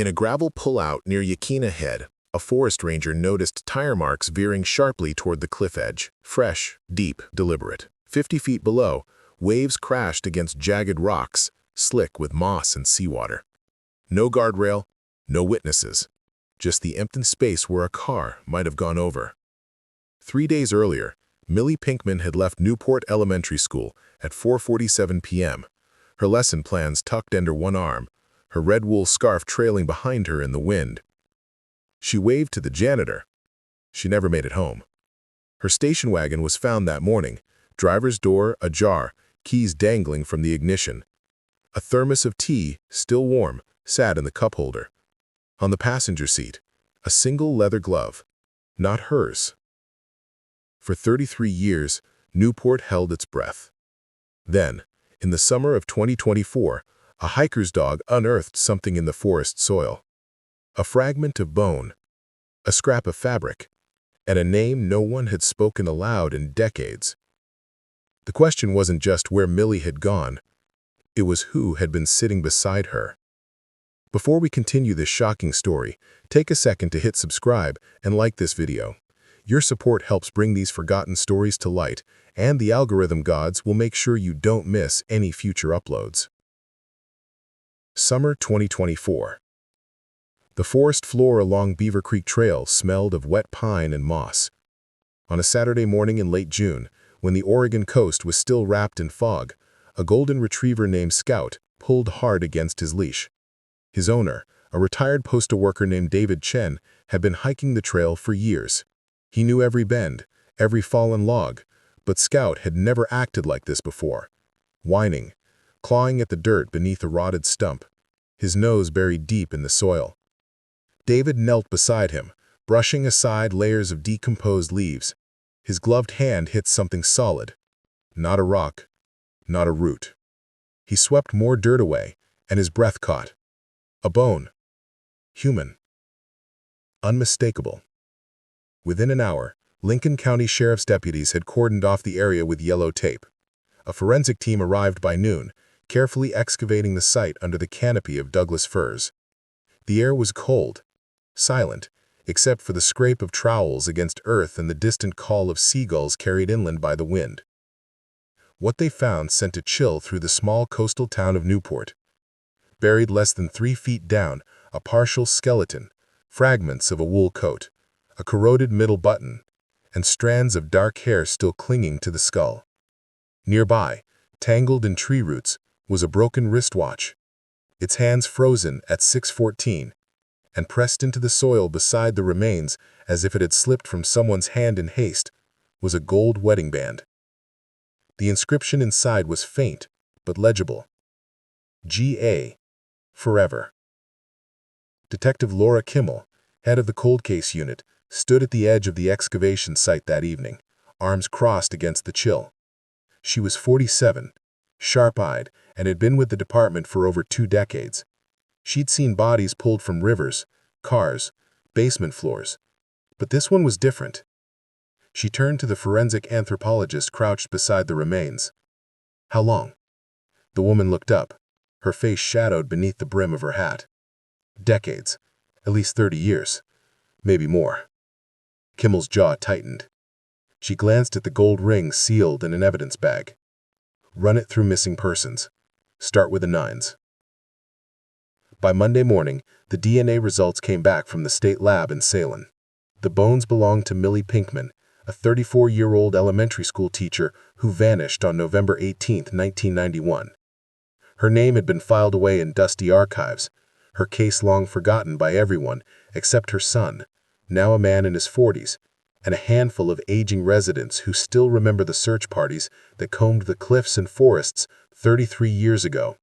In a gravel pullout near Yakina Head, a forest ranger noticed tire marks veering sharply toward the cliff edge, fresh, deep, deliberate. 50 feet below, waves crashed against jagged rocks, slick with moss and seawater. No guardrail, no witnesses, just the empty space where a car might have gone over. 3 days earlier, Millie Pinkman had left Newport Elementary School at 4:47 p.m., her lesson plans tucked under one arm, her red wool scarf trailing behind her in the wind. She waved to the janitor. She never made it home. Her station wagon was found that morning, driver's door ajar, keys dangling from the ignition. A thermos of tea, still warm, sat in the cup holder. On the passenger seat, a single leather glove, not hers. For 33 years, Newport held its breath. Then, in the summer of 2024, a hiker's dog unearthed something in the forest soil. A fragment of bone, a scrap of fabric, and a name no one had spoken aloud in decades. The question wasn't just where Millie had gone, it was who had been sitting beside her. Before we continue this shocking story, take a second to hit subscribe and like this video. Your support helps bring these forgotten stories to light, and the algorithm gods will make sure you don't miss any future uploads. Summer 2024. The forest floor along Beaver Creek Trail smelled of wet pine and moss. On a Saturday morning in late June, when the Oregon coast was still wrapped in fog, a golden retriever named Scout pulled hard against his leash. His owner, a retired postal worker named David Chen, had been hiking the trail for years. He knew every bend, every fallen log, but Scout had never acted like this before. Whining, clawing at the dirt beneath a rotted stump, his nose buried deep in the soil. David knelt beside him, brushing aside layers of decomposed leaves. His gloved hand hit something solid. Not a rock, not a root. He swept more dirt away, and his breath caught. A bone. Human. Unmistakable. Within an hour, Lincoln County Sheriff's deputies had cordoned off the area with yellow tape. A forensic team arrived by noon, carefully excavating the site under the canopy of Douglas firs. The air was cold, silent, except for the scrape of trowels against earth and the distant call of seagulls carried inland by the wind. What they found sent a chill through the small coastal town of Newport. Buried less than 3 feet down, a partial skeleton, fragments of a wool coat, a corroded middle button, and strands of dark hair still clinging to the skull. Nearby, tangled in tree roots, was a broken wristwatch, its hands frozen at 6:14, and pressed into the soil beside the remains as if it had slipped from someone's hand in haste, was a gold wedding band. The inscription inside was faint, but legible. G.A. Forever. Detective Laura Kimmel, head of the cold case unit, stood at the edge of the excavation site that evening, arms crossed against the chill. She was 47, sharp-eyed, and had been with the department for over 2 decades. She'd seen bodies pulled from rivers, cars, basement floors. But this one was different. She turned to the forensic anthropologist crouched beside the remains. "How long?" The woman looked up, her face shadowed beneath the brim of her hat. "Decades. At least 30 years. Maybe more." Kimmel's jaw tightened. She glanced at the gold ring sealed in an evidence bag. "Run it through missing persons. Start with the 9s." By Monday morning, the DNA results came back from the state lab in Salem. The bones belonged to Millie Pinkman, a 34-year-old elementary school teacher who vanished on November 18, 1991. Her name had been filed away in dusty archives, her case long forgotten by everyone except her son, now a man in his 40s, and a handful of aging residents who still remember the search parties that combed the cliffs and forests 33 years ago.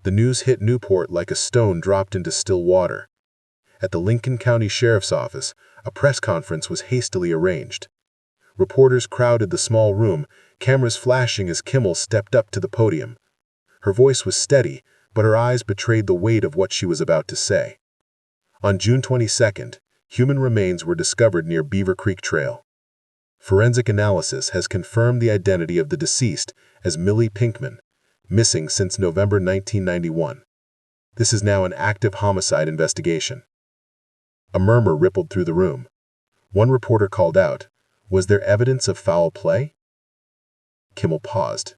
The news hit Newport like a stone dropped into still water. At the Lincoln County Sheriff's Office, a press conference was hastily arranged. Reporters crowded the small room, cameras flashing as Kimmel stepped up to the podium. Her voice was steady, but her eyes betrayed the weight of what she was about to say. On June 22nd, human remains were discovered near Beaver Creek Trail. Forensic analysis has confirmed the identity of the deceased as Millie Pinkman, missing since November 1991. This is now an active homicide investigation. A murmur rippled through the room. One reporter called out, "Was there evidence of foul play?" Kimmel paused,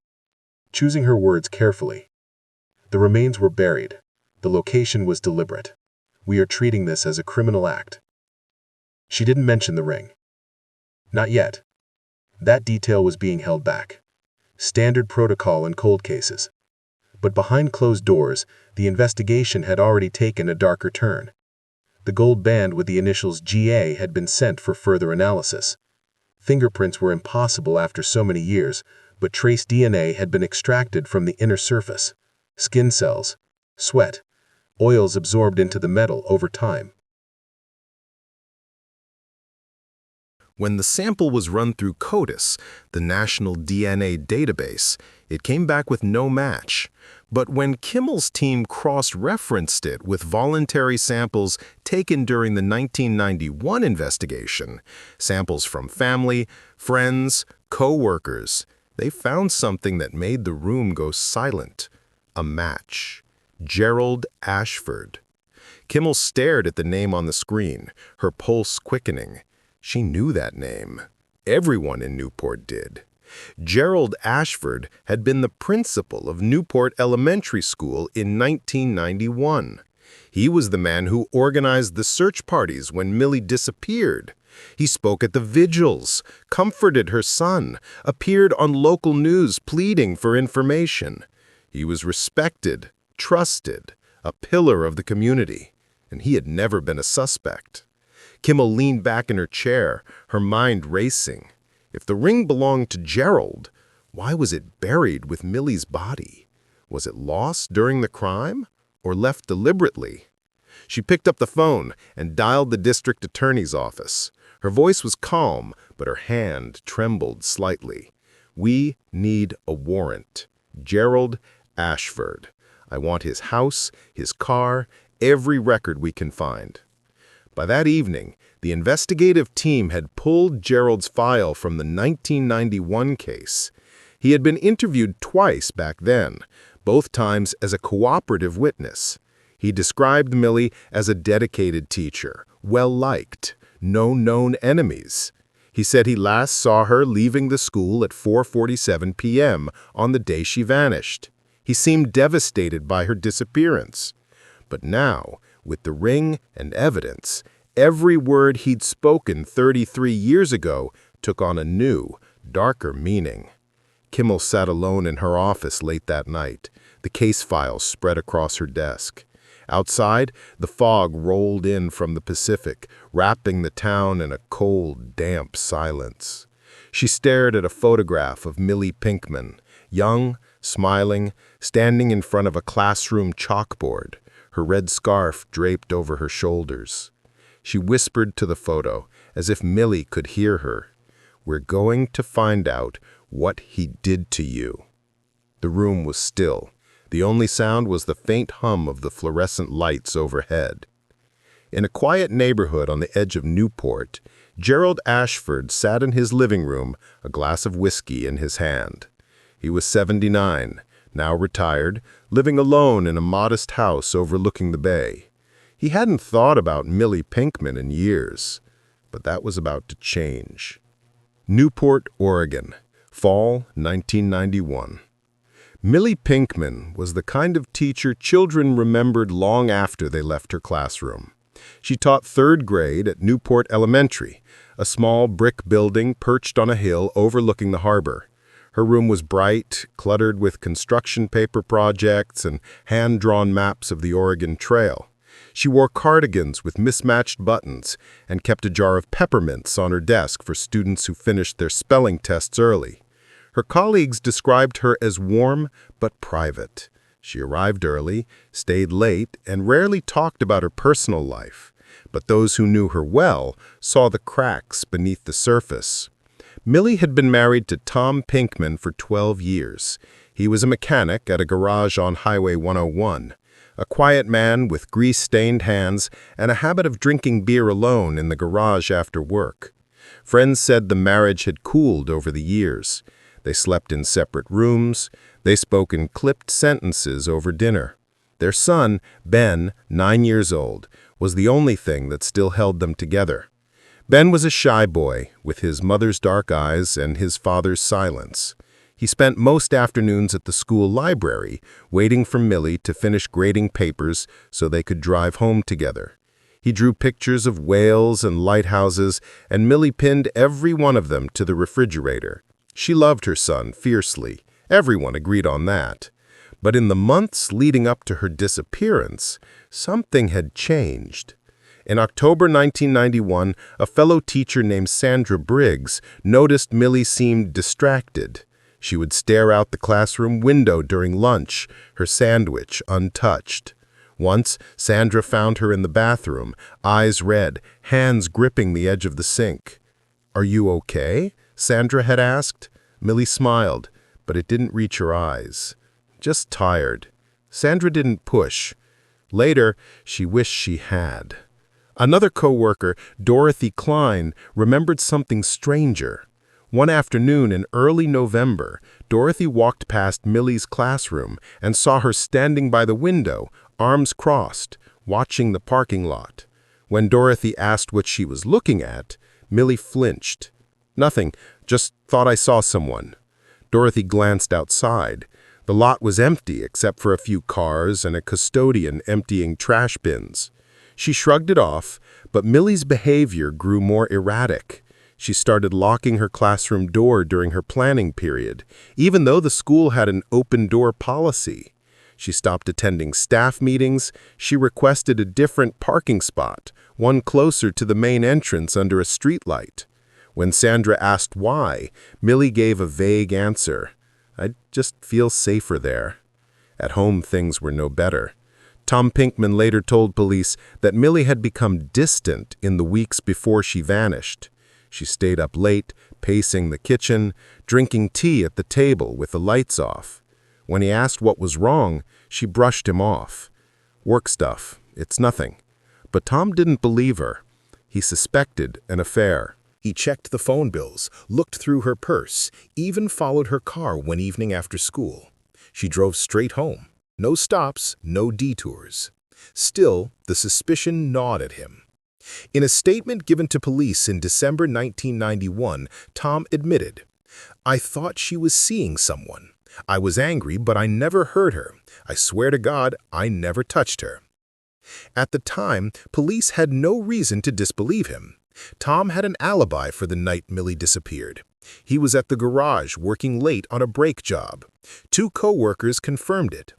choosing her words carefully. "The remains were buried. The location was deliberate. We are treating this as a criminal act." She didn't mention the ring. Not yet. That detail was being held back. Standard protocol in cold cases. But behind closed doors, the investigation had already taken a darker turn. The gold band with the initials GA had been sent for further analysis. Fingerprints were impossible after so many years, but trace DNA had been extracted from the inner surface. Skin cells, sweat, oils absorbed into the metal over time. When the sample was run through CODIS, the National DNA Database, it came back with no match. But when Kimmel's team cross-referenced it with voluntary samples taken during the 1991 investigation, samples from family, friends, co-workers, they found something that made the room go silent. A match. Gerald Ashford. Kimmel stared at the name on the screen, her pulse quickening. She knew that name. Everyone in Newport did. Gerald Ashford had been the principal of Newport Elementary School in 1991. He was the man who organized the search parties when Millie disappeared. He spoke at the vigils, comforted her son, appeared on local news pleading for information. He was respected, trusted, a pillar of the community, and he had never been a suspect. Kimmel leaned back in her chair, her mind racing. If the ring belonged to Gerald, why was it buried with Millie's body? Was it lost during the crime, or left deliberately? She picked up the phone and dialed the district attorney's office. Her voice was calm, but her hand trembled slightly. "We need a warrant. Gerald Ashford. I want his house, his car, every record we can find." By that evening, the investigative team had pulled Gerald's file from the 1991 case. He had been interviewed twice back then, both times as a cooperative witness. He described Millie as a dedicated teacher, well-liked, no known enemies. He said he last saw her leaving the school at 4:47 p.m. on the day she vanished. He seemed devastated by her disappearance. But now, with the ring and evidence, every word he'd spoken 33 years ago took on a new, darker meaning. Kimmel sat alone in her office late that night, the case files spread across her desk. Outside, the fog rolled in from the Pacific, wrapping the town in a cold, damp silence. She stared at a photograph of Millie Pinkman, young, smiling, standing in front of a classroom chalkboard, her red scarf draped over her shoulders. She whispered to the photo, as if Millie could hear her, "We're going to find out what he did to you." The room was still. The only sound was the faint hum of the fluorescent lights overhead. In a quiet neighborhood on the edge of Newport, Gerald Ashford sat in his living room, a glass of whiskey in his hand. He was 79, now retired, living alone in a modest house overlooking the bay. He hadn't thought about Millie Pinkman in years, but that was about to change. Newport, Oregon, fall 1991. Millie Pinkman was the kind of teacher children remembered long after they left her classroom. She taught third grade at Newport Elementary, a small brick building perched on a hill overlooking the harbor. Her room was bright, cluttered with construction paper projects and hand-drawn maps of the Oregon Trail. She wore cardigans with mismatched buttons and kept a jar of peppermints on her desk for students who finished their spelling tests early. Her colleagues described her as warm but private. She arrived early, stayed late, and rarely talked about her personal life. But those who knew her well saw the cracks beneath the surface. Millie had been married to Tom Pinkman for 12 years. He was a mechanic at a garage on Highway 101, a quiet man with grease-stained hands and a habit of drinking beer alone in the garage after work. Friends said the marriage had cooled over the years. They slept in separate rooms. They spoke in clipped sentences over dinner. Their son, Ben, 9 years old, was the only thing that still held them together. Ben was a shy boy, with his mother's dark eyes and his father's silence. He spent most afternoons at the school library, waiting for Millie to finish grading papers so they could drive home together. He drew pictures of whales and lighthouses, and Millie pinned every one of them to the refrigerator. She loved her son fiercely. Everyone agreed on that. But in the months leading up to her disappearance, something had changed. In October 1991, a fellow teacher named Sandra Briggs noticed Millie seemed distracted. She would stare out the classroom window during lunch, her sandwich untouched. Once, Sandra found her in the bathroom, eyes red, hands gripping the edge of the sink. "Are you okay?" Sandra had asked. Millie smiled, but it didn't reach her eyes. "Just tired." Sandra didn't push. Later, she wished she had. Another co-worker, Dorothy Klein, remembered something stranger. One afternoon in early November, Dorothy walked past Millie's classroom and saw her standing by the window, arms crossed, watching the parking lot. When Dorothy asked what she was looking at, Millie flinched. "Nothing, just thought I saw someone." Dorothy glanced outside. The lot was empty except for a few cars and a custodian emptying trash bins. She shrugged it off, but Millie's behavior grew more erratic. She started locking her classroom door during her planning period, even though the school had an open-door policy. She stopped attending staff meetings. She requested a different parking spot, one closer to the main entrance under a streetlight. When Sandra asked why, Millie gave a vague answer. "I just feel safer there." At home, things were no better. Tom Pinkman later told police that Millie had become distant in the weeks before she vanished. She stayed up late, pacing the kitchen, drinking tea at the table with the lights off. When he asked what was wrong, she brushed him off. "Work stuff, it's nothing." But Tom didn't believe her. He suspected an affair. He checked the phone bills, looked through her purse, even followed her car one evening after school. She drove straight home. No stops, no detours. Still, the suspicion gnawed at him. In a statement given to police in December 1991, Tom admitted, "I thought she was seeing someone. I was angry, but I never hurt her. I swear to God, I never touched her." At the time, police had no reason to disbelieve him. Tom had an alibi for the night Millie disappeared. He was at the garage working late on a brake job. 2 co-workers confirmed it.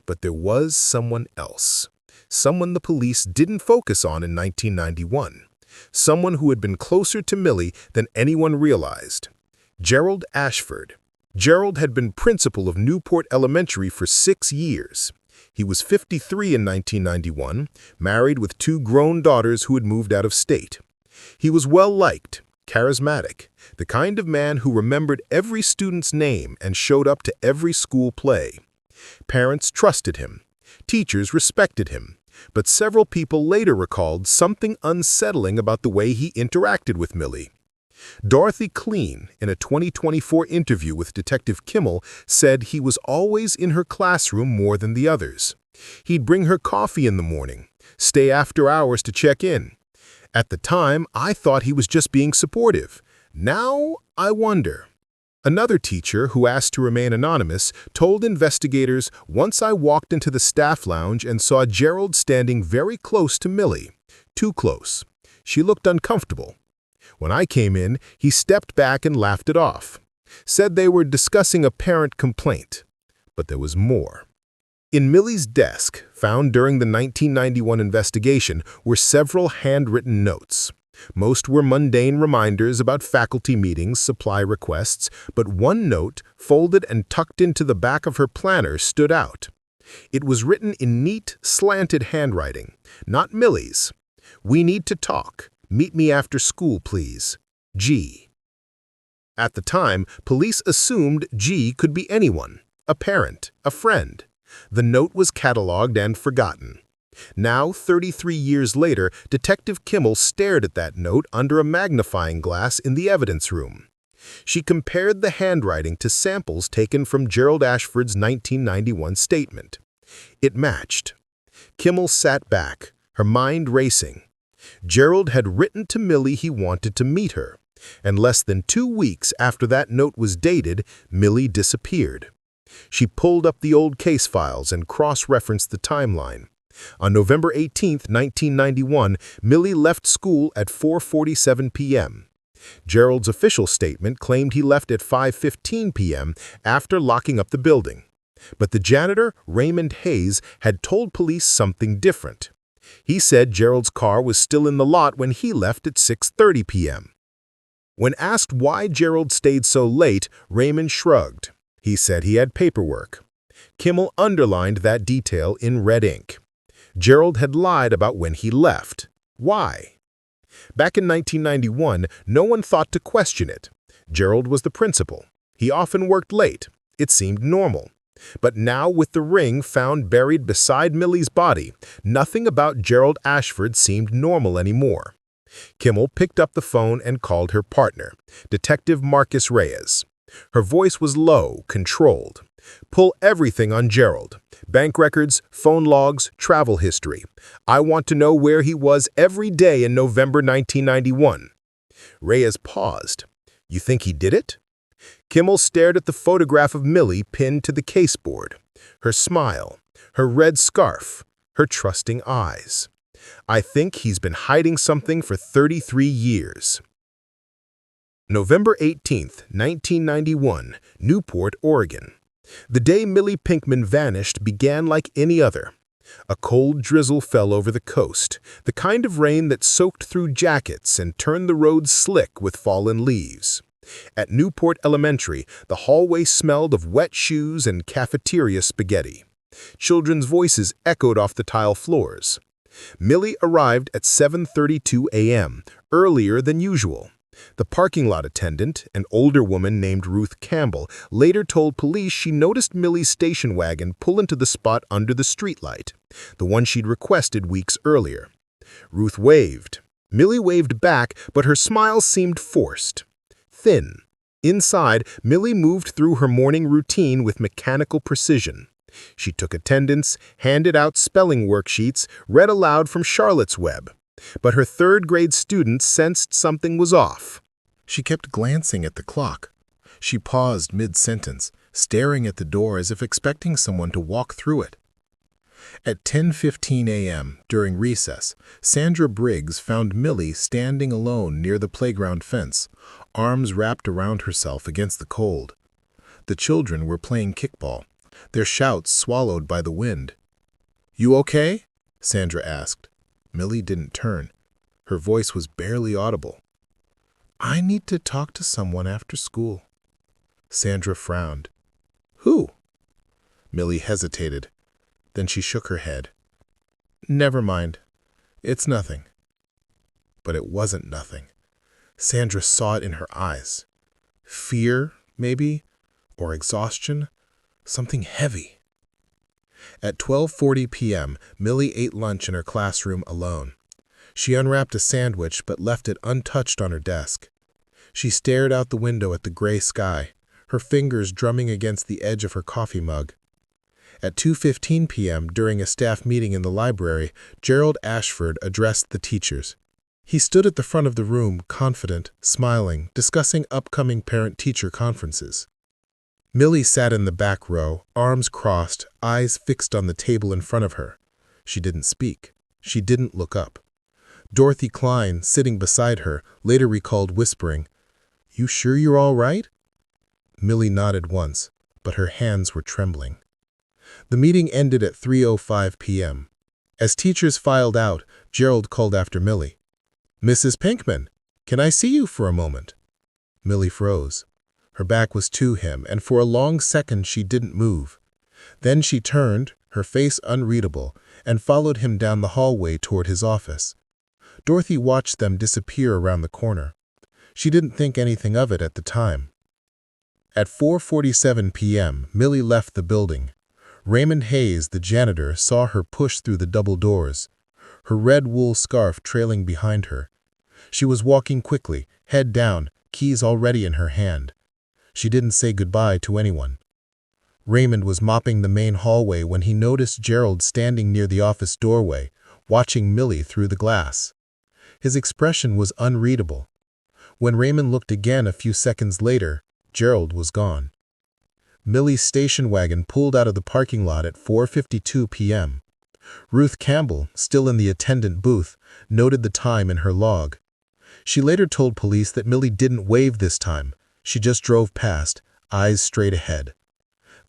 But there was someone else. Someone the police didn't focus on in 1991. Someone who had been closer to Millie than anyone realized. Gerald Ashford. Gerald had been principal of Newport Elementary for 6 years. He was 53 in 1991, married with 2 grown daughters who had moved out of state. He was well-liked, charismatic, the kind of man who remembered every student's name and showed up to every school play. Parents trusted him. Teachers respected him. But several people later recalled something unsettling about the way he interacted with Millie. Dorothy Klein, in a 2024 interview with Detective Kimmel, said he was always in her classroom more than the others. He'd bring her coffee in the morning, stay after hours to check in. At the time, I thought he was just being supportive. Now, I wonder. Another teacher, who asked to remain anonymous, told investigators, "Once I walked into the staff lounge and saw Gerald standing very close to Millie. Too close. She looked uncomfortable. When I came in, he stepped back and laughed it off. Said they were discussing a parent complaint." But there was more. In Millie's desk, found during the 1991 investigation, were several handwritten notes. Most were mundane reminders about faculty meetings, supply requests, but one note, folded and tucked into the back of her planner, stood out. It was written in neat, slanted handwriting, not Millie's. "We need to talk. Meet me after school, please. G." At the time, police assumed G could be anyone, a parent, a friend. The note was cataloged and forgotten. Now, 33 years later, Detective Kimmel stared at that note under a magnifying glass in the evidence room. She compared the handwriting to samples taken from Gerald Ashford's 1991 statement. It matched. Kimmel sat back, her mind racing. Gerald had written to Millie he wanted to meet her, and less than 2 weeks after that note was dated, Millie disappeared. She pulled up the old case files and cross-referenced the timeline. On November 18, 1991, Millie left school at 4:47 p.m. Gerald's official statement claimed he left at 5:15 p.m. after locking up the building. But the janitor, Raymond Hayes, had told police something different. He said Gerald's car was still in the lot when he left at 6:30 p.m. When asked why Gerald stayed so late, Raymond shrugged. He said he had paperwork. Kimmel underlined that detail in red ink. Gerald had lied about when he left. Why? Back in 1991, no one thought to question it. Gerald was the principal. He often worked late. It seemed normal. But now, with the ring found buried beside Millie's body, nothing about Gerald Ashford seemed normal anymore. Kimmel picked up the phone and called her partner, Detective Marcus Reyes. Her voice was low, controlled. "Pull everything on Gerald. Bank records, phone logs, travel history. I want to know where he was every day in November 1991. Reyes paused. "You think he did it?" Kimmel stared at the photograph of Millie pinned to the caseboard. Her smile, her red scarf, her trusting eyes. "I think he's been hiding something for 33 years. November 18, 1991, Newport, Oregon. The day Millie Pinkman vanished began like any other. A cold drizzle fell over the coast, the kind of rain that soaked through jackets and turned the roads slick with fallen leaves. At Newport Elementary, the hallway smelled of wet shoes and cafeteria spaghetti. Children's voices echoed off the tile floors. Millie arrived at 7:32 a.m., earlier than usual. The parking lot attendant, an older woman named Ruth Campbell, later told police she noticed Millie's station wagon pull into the spot under the streetlight, the one she'd requested weeks earlier. Ruth waved. Millie waved back, but her smile seemed forced. Thin. Inside, Millie moved through her morning routine with mechanical precision. She took attendance, handed out spelling worksheets, read aloud from Charlotte's Web. But her third-grade student sensed something was off. She kept glancing at the clock. She paused mid-sentence, staring at the door as if expecting someone to walk through it. At 10:15 a.m., during recess, Sandra Briggs found Millie standing alone near the playground fence, arms wrapped around herself against the cold. The children were playing kickball, their shouts swallowed by the wind. "You okay?" Sandra asked. Millie didn't turn. Her voice was barely audible. "I need to talk to someone after school." Sandra frowned. "Who?" Millie hesitated. Then she shook her head. "Never mind. It's nothing." But it wasn't nothing. Sandra saw it in her eyes. Fear, maybe, or exhaustion, something heavy. At 12:40 p.m., Millie ate lunch in her classroom alone. She unwrapped a sandwich but left it untouched on her desk. She stared out the window at the gray sky, her fingers drumming against the edge of her coffee mug. At 2:15 p.m., during a staff meeting in the library, Gerald Ashford addressed the teachers. He stood at the front of the room, confident, smiling, discussing upcoming parent-teacher conferences. Millie sat in the back row, arms crossed, eyes fixed on the table in front of her. She didn't speak. She didn't look up. Dorothy Klein, sitting beside her, later recalled whispering, "You sure you're all right?" Millie nodded once, but her hands were trembling. The meeting ended at 3:05 p.m. As teachers filed out, Gerald called after Millie. "Mrs. Pinkman, can I see you for a moment?" Millie froze. Her back was to him, and for a long second she didn't move. Then she turned, her face unreadable, and followed him down the hallway toward his office. Dorothy watched them disappear around the corner. She didn't think anything of it at the time. At 4:47 p.m., Millie left the building. Raymond Hayes, the janitor, saw her push through the double doors, her red wool scarf trailing behind her. She was walking quickly, head down, keys already in her hand. She didn't say goodbye to anyone. Raymond was mopping the main hallway when he noticed Gerald standing near the office doorway, watching Millie through the glass. His expression was unreadable. When Raymond looked again a few seconds later, Gerald was gone. Millie's station wagon pulled out of the parking lot at 4:52 p.m. Ruth Campbell, still in the attendant booth, noted the time in her log. She later told police that Millie didn't wave this time. She just drove past, eyes straight ahead.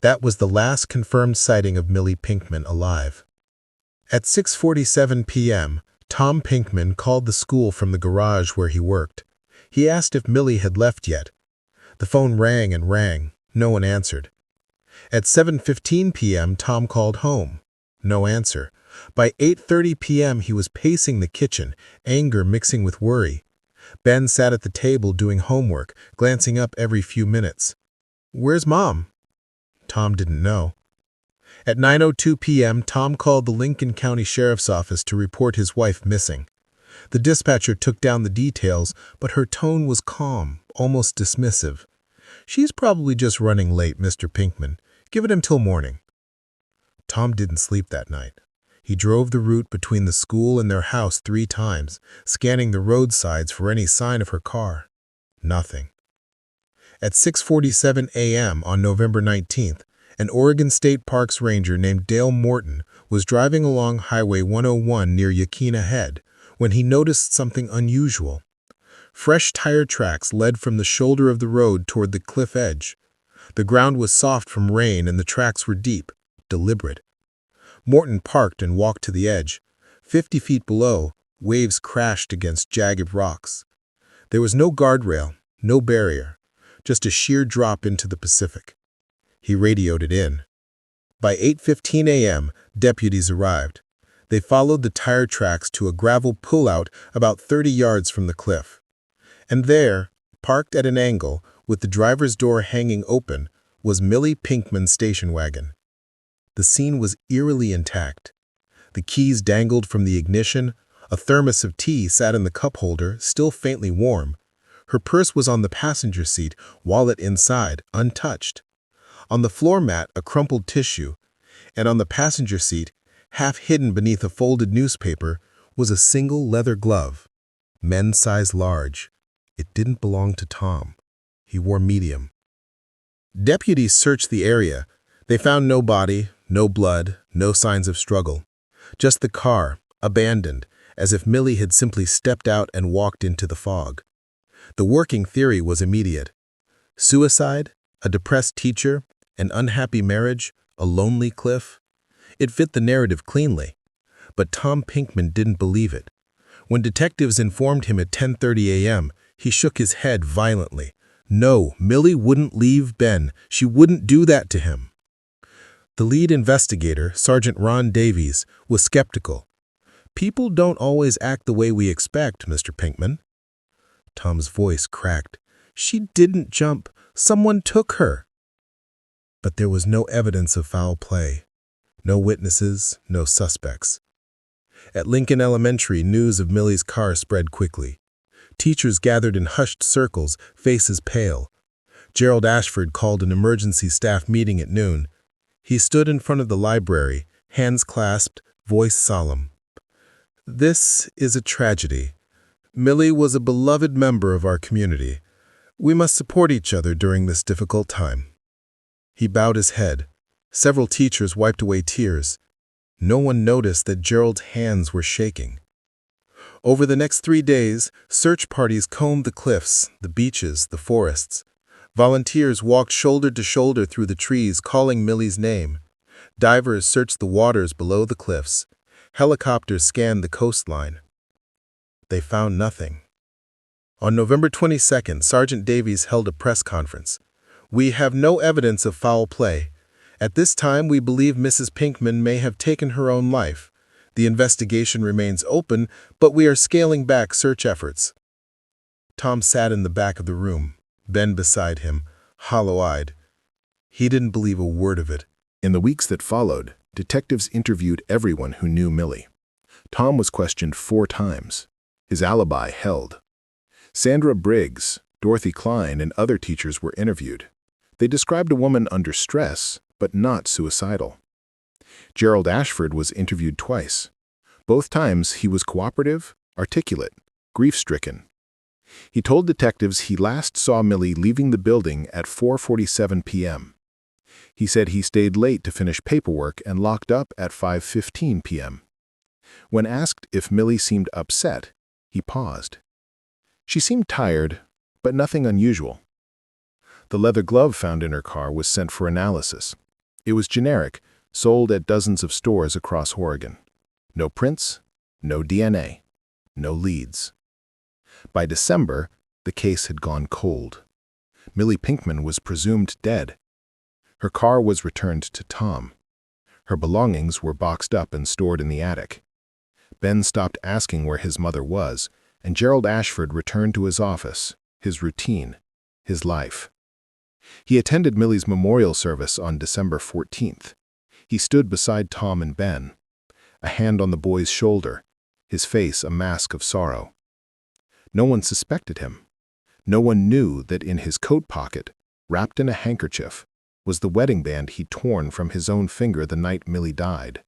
That was the last confirmed sighting of Millie Pinkman alive. At 6:47 p.m., Tom Pinkman called the school from the garage where he worked. He asked if Millie had left yet. The phone rang and rang. No one answered. At 7:15 p.m., Tom called home. No answer. By 8:30 p.m., he was pacing the kitchen, anger mixing with worry. Ben sat at the table doing homework, glancing up every few minutes. "Where's Mom?" Tom didn't know. At 9:02 p.m., Tom called the Lincoln County Sheriff's Office to report his wife missing. The dispatcher took down the details, but her tone was calm, almost dismissive. "She's probably just running late, Mr. Pinkman. Give it until morning." Tom didn't sleep that night. He drove the route between the school and their house 3 times, scanning the roadsides for any sign of her car. Nothing. At 6:47 a.m. on November 19th, an Oregon State Parks ranger named Dale Morton was driving along Highway 101 near Yaquina Head when he noticed something unusual. Fresh tire tracks led from the shoulder of the road toward the cliff edge. The ground was soft from rain and the tracks were deep, deliberate. Morton parked and walked to the edge. 50 feet below, waves crashed against jagged rocks. There was no guardrail, no barrier, just a sheer drop into the Pacific. He radioed it in. By 8:15 a.m., deputies arrived. They followed the tire tracks to a gravel pullout about 30 yards from the cliff. And there, parked at an angle, with the driver's door hanging open, was Millie Pinkman's station wagon. The scene was eerily intact. The keys dangled from the ignition, a thermos of tea sat in the cup holder, still faintly warm. Her purse was on the passenger seat, wallet inside, untouched. On the floor mat, a crumpled tissue, and on the passenger seat, half hidden beneath a folded newspaper, was a single leather glove, men's size large. It didn't belong to Tom. He wore medium. Deputies searched the area. They found no body, no blood, no signs of struggle. Just the car, abandoned, as if Millie had simply stepped out and walked into the fog. The working theory was immediate. Suicide, a depressed teacher, an unhappy marriage, a lonely cliff. It fit the narrative cleanly. But Tom Pinkman didn't believe it. When detectives informed him at 10:30 a.m., he shook his head violently. No, Millie wouldn't leave Ben. She wouldn't do that to him. The lead investigator, Sergeant Ron Davies, was skeptical. "People don't always act the way we expect, Mr. Pinkman." Tom's voice cracked. "She didn't jump. Someone took her." But there was no evidence of foul play. No witnesses, no suspects. At Lincoln Elementary, news of Millie's car spread quickly. Teachers gathered in hushed circles, faces pale. Gerald Ashford called an emergency staff meeting at noon. He stood in front of the library, hands clasped, voice solemn. "This is a tragedy. Millie was a beloved member of our community. We must support each other during this difficult time." He bowed his head. Several teachers wiped away tears. No one noticed that Gerald's hands were shaking. Over the next 3 days, search parties combed the cliffs, the beaches, the forests. Volunteers walked shoulder to shoulder through the trees, calling Millie's name. Divers searched the waters below the cliffs. Helicopters scanned the coastline. They found nothing. On November 22nd, Sergeant Davies held a press conference. "We have no evidence of foul play. At this time, we believe Mrs. Pinkman may have taken her own life. The investigation remains open, but we are scaling back search efforts." Tom sat in the back of the room, Ben beside him, hollow-eyed. He didn't believe a word of it. In the weeks that followed, detectives interviewed everyone who knew Millie. Tom was questioned 4 times. His alibi held. Sandra Briggs, Dorothy Klein, and other teachers were interviewed. They described a woman under stress, but not suicidal. Gerald Ashford was interviewed twice. Both times he was cooperative, articulate, grief-stricken. He told detectives he last saw Millie leaving the building at 4:47 p.m. He said he stayed late to finish paperwork and locked up at 5:15 p.m. When asked if Millie seemed upset, he paused. She seemed tired, but nothing unusual. The leather glove found in her car was sent for analysis. It was generic, sold at dozens of stores across Oregon. No prints, no DNA, no leads. By December, the case had gone cold. Millie Pinkman was presumed dead. Her car was returned to Tom. Her belongings were boxed up and stored in the attic. Ben stopped asking where his mother was, and Gerald Ashford returned to his office, his routine, his life. He attended Millie's memorial service on December 14th. He stood beside Tom and Ben, a hand on the boy's shoulder, his face a mask of sorrow. No one suspected him. No one knew that in his coat pocket, wrapped in a handkerchief, was the wedding band he'd torn from his own finger the night Millie died.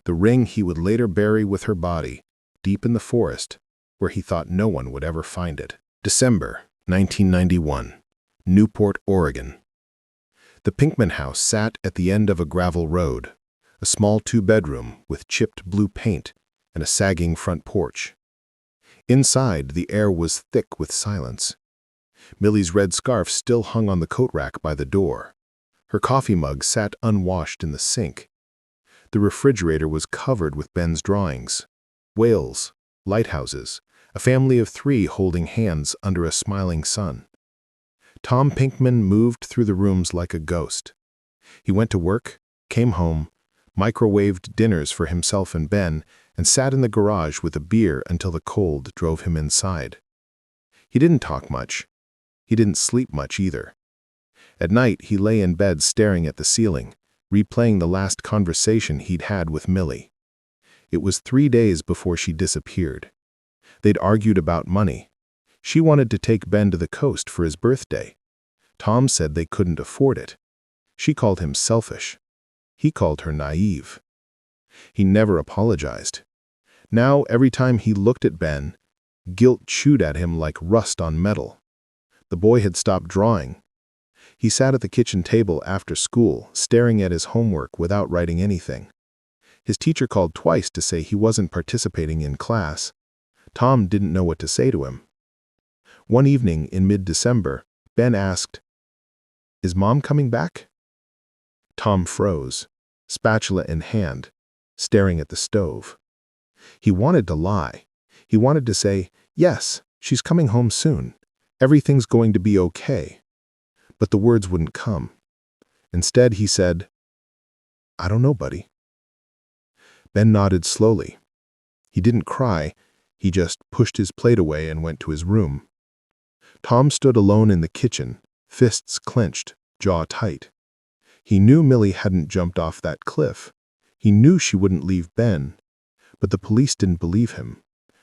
The ring he would later bury with her body, deep in the forest, where he thought no one would ever find it. December 1991, Newport, Oregon. The Pinkman house sat at the end of a gravel road, a small two-bedroom with chipped blue paint and a sagging front porch. Inside, the air was thick with silence. Millie's red scarf still hung on the coat rack by the door. Her coffee mug sat unwashed in the sink. The refrigerator was covered with Ben's drawings. Whales, lighthouses, a family of 3 holding hands under a smiling sun. Tom Pinkman moved through the rooms like a ghost. He went to work, came home, microwaved dinners for himself and Ben, and sat in the garage with a beer until the cold drove him inside. He didn't talk much. He didn't sleep much either. At night, he lay in bed staring at the ceiling, replaying the last conversation he'd had with Millie. It was 3 days before she disappeared. They'd argued about money. She wanted to take Ben to the coast for his birthday. Tom said they couldn't afford it. She called him selfish. He called her naive. He never apologized. Now, every time he looked at Ben, guilt chewed at him like rust on metal. The boy had stopped drawing. He sat at the kitchen table after school, staring at his homework without writing anything. His teacher called twice to say he wasn't participating in class. Tom didn't know what to say to him. One evening in mid-December, Ben asked, "Is Mom coming back?" Tom froze, spatula in hand, staring at the stove. He wanted to lie. He wanted to say, "Yes, she's coming home soon. Everything's going to be okay." But the words wouldn't come. Instead, he said, "I don't know, buddy." Ben nodded slowly. He didn't cry. He just pushed his plate away and went to his room. Tom stood alone in the kitchen, fists clenched, jaw tight. He knew Millie hadn't jumped off that cliff. He knew she wouldn't leave Ben. But the police didn't believe him.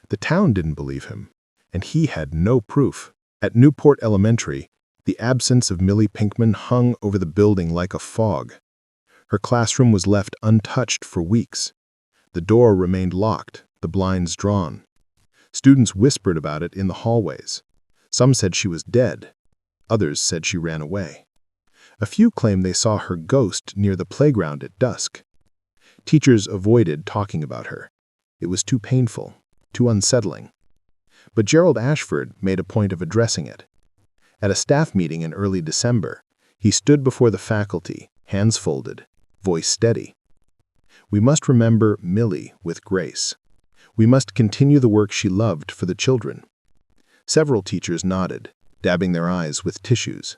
The town didn't believe him. And he had no proof. At Newport Elementary, the absence of Millie Pinkman hung over the building like a fog. Her classroom was left untouched for weeks. The door remained locked, the blinds drawn. Students whispered about it in the hallways. Some said she was dead. Others said she ran away. A few claimed they saw her ghost near the playground at dusk. Teachers avoided talking about her. It was too painful, too unsettling. But Gerald Ashford made a point of addressing it. At a staff meeting in early December, he stood before the faculty, hands folded, voice steady. "We must remember Millie with grace. We must continue the work she loved for the children." Several teachers nodded, dabbing their eyes with tissues.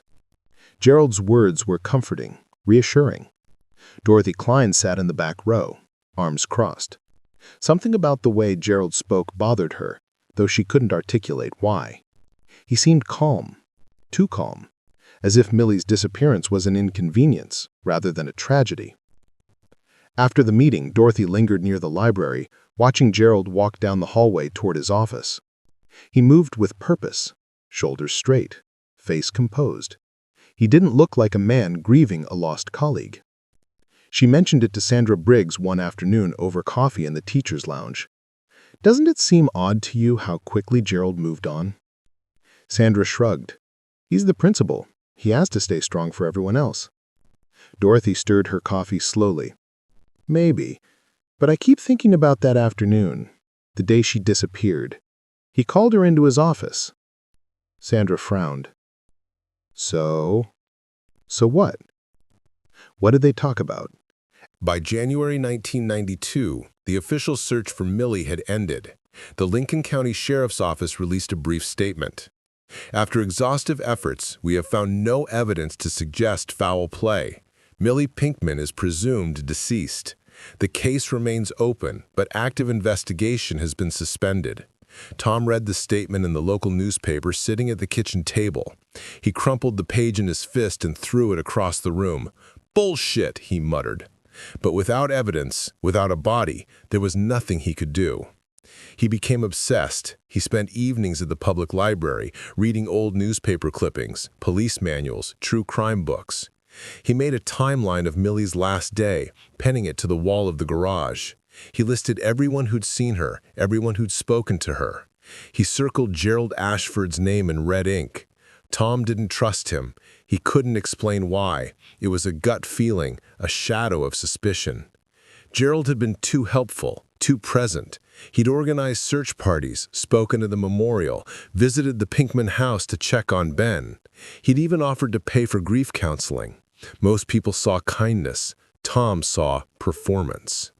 Gerald's words were comforting, reassuring. Dorothy Klein sat in the back row, arms crossed. Something about the way Gerald spoke bothered her, though she couldn't articulate why. He seemed calm, too calm, as if Millie's disappearance was an inconvenience rather than a tragedy. After the meeting, Dorothy lingered near the library, watching Gerald walk down the hallway toward his office. He moved with purpose, shoulders straight, face composed. He didn't look like a man grieving a lost colleague. She mentioned it to Sandra Briggs one afternoon over coffee in the teacher's lounge. Doesn't it seem odd to you how quickly Gerald moved on? Sandra shrugged. He's the principal. He has to stay strong for everyone else. Dorothy stirred her coffee slowly. Maybe, but I keep thinking about that afternoon, the day she disappeared. He called her into his office. Sandra frowned. So what? What did they talk about? By January 1992, the official search for Millie had ended. The Lincoln County Sheriff's Office released a brief statement. After exhaustive efforts, we have found no evidence to suggest foul play. Millie Pinkman is presumed deceased. The case remains open, but active investigation has been suspended. Tom read the statement in the local newspaper sitting at the kitchen table. He crumpled the page in his fist and threw it across the room. "Bullshit," he muttered. But without evidence, without a body, there was nothing he could do. He became obsessed. He spent evenings at the public library, reading old newspaper clippings, police manuals, true crime books. He made a timeline of Millie's last day, penning it to the wall of the garage. He listed everyone who'd seen her, everyone who'd spoken to her. He circled Gerald Ashford's name in red ink. Tom didn't trust him. He couldn't explain why. It was a gut feeling, a shadow of suspicion. Gerald had been too helpful, too present. He'd organized search parties, spoken at the memorial, visited the Pinkman house to check on Ben. He'd even offered to pay for grief counseling. Most people saw kindness. Tom saw performance.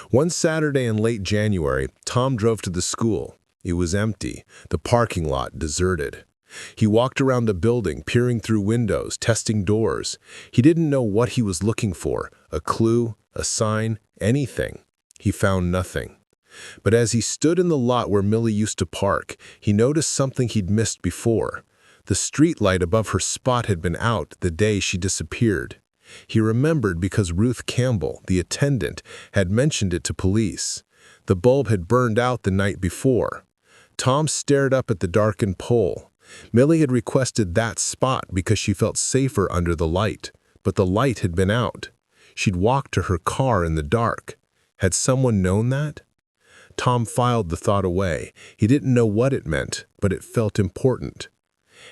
One Saturday in late January, Tom drove to the school. It was empty, the parking lot deserted. He walked around the building, peering through windows, testing doors. He didn't know what he was looking for, a clue, a sign, anything. He found nothing. But as he stood in the lot where Millie used to park, he noticed something he'd missed before. The street light above her spot had been out the day she disappeared. He remembered because Ruth Campbell, the attendant, had mentioned it to police. The bulb had burned out the night before. Tom stared up at the darkened pole. Millie had requested that spot because she felt safer under the light, but the light had been out. She'd walked to her car in the dark. Had someone known that? Tom filed the thought away. He didn't know what it meant, but it felt important.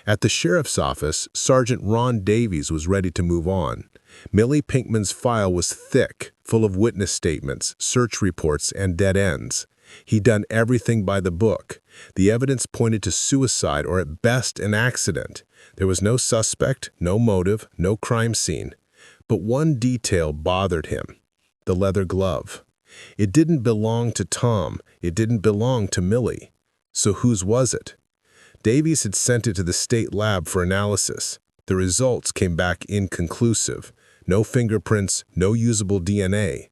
At the sheriff's office, Sergeant Ron Davies was ready to move on. Millie Pinkman's file was thick, full of witness statements, search reports, and dead ends. He'd done everything by the book. The evidence pointed to suicide or at best an accident. There was no suspect, no motive, no crime scene. But one detail bothered him: the leather glove. It didn't belong to Tom. It didn't belong to Millie. So whose was it? Davies had sent it to the state lab for analysis. The results came back inconclusive. No fingerprints, no usable DNA.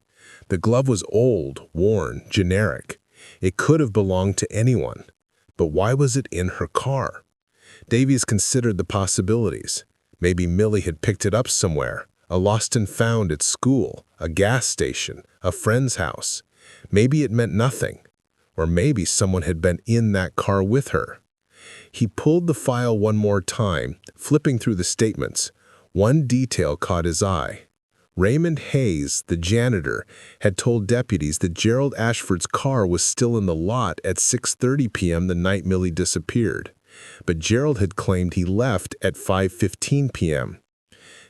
The glove was old, worn, generic. It could have belonged to anyone. But why was it in her car? Davies considered the possibilities. Maybe Millie had picked it up somewhere, a lost and found at school, a gas station, a friend's house. Maybe it meant nothing. Or maybe someone had been in that car with her. He pulled the file one more time, flipping through the statements. One detail caught his eye. Raymond Hayes, the janitor, had told deputies that Gerald Ashford's car was still in the lot at 6:30 p.m. the night Millie disappeared. But Gerald had claimed he left at 5:15 p.m.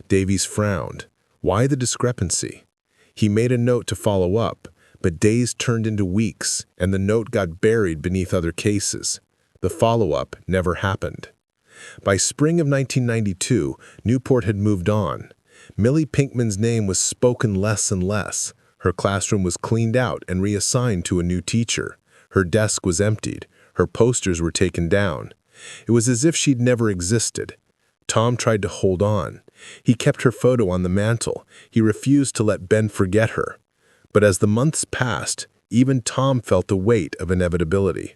Davies frowned. Why the discrepancy? He made a note to follow up, but days turned into weeks, and the note got buried beneath other cases. The follow-up never happened. By spring of 1992, Newport had moved on. Millie Pinkman's name was spoken less and less. Her classroom was cleaned out and reassigned to a new teacher. Her desk was emptied. Her posters were taken down. It was as if she'd never existed. Tom tried to hold on. He kept her photo on the mantel. He refused to let Ben forget her. But as the months passed, even Tom felt the weight of inevitability.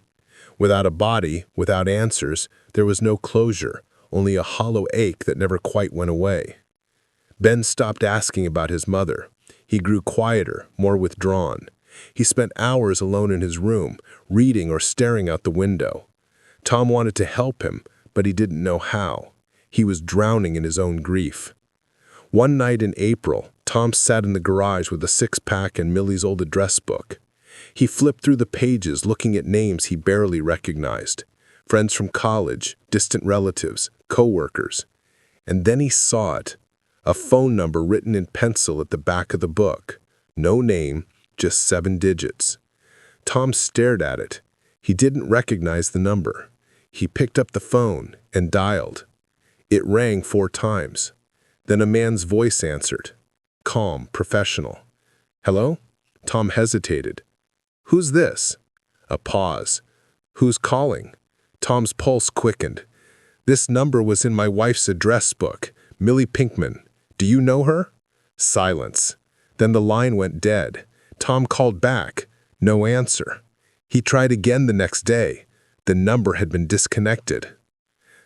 Without a body, without answers, there was no closure, only a hollow ache that never quite went away. Ben stopped asking about his mother. He grew quieter, more withdrawn. He spent hours alone in his room, reading or staring out the window. Tom wanted to help him, but he didn't know how. He was drowning in his own grief. One night in April, Tom sat in the garage with a six-pack and Millie's old address book. He flipped through the pages, looking at names he barely recognized. Friends from college, distant relatives, co-workers. And then he saw it. A phone number written in pencil at the back of the book. No name, just 7 digits. Tom stared at it. He didn't recognize the number. He picked up the phone and dialed. It rang 4 times. Then a man's voice answered. Calm, professional. Hello? Tom hesitated. Who's this? A pause. Who's calling? Tom's pulse quickened. This number was in my wife's address book, Millie Pinkman. Do you know her? Silence. Then the line went dead. Tom called back. No answer. He tried again the next day. The number had been disconnected.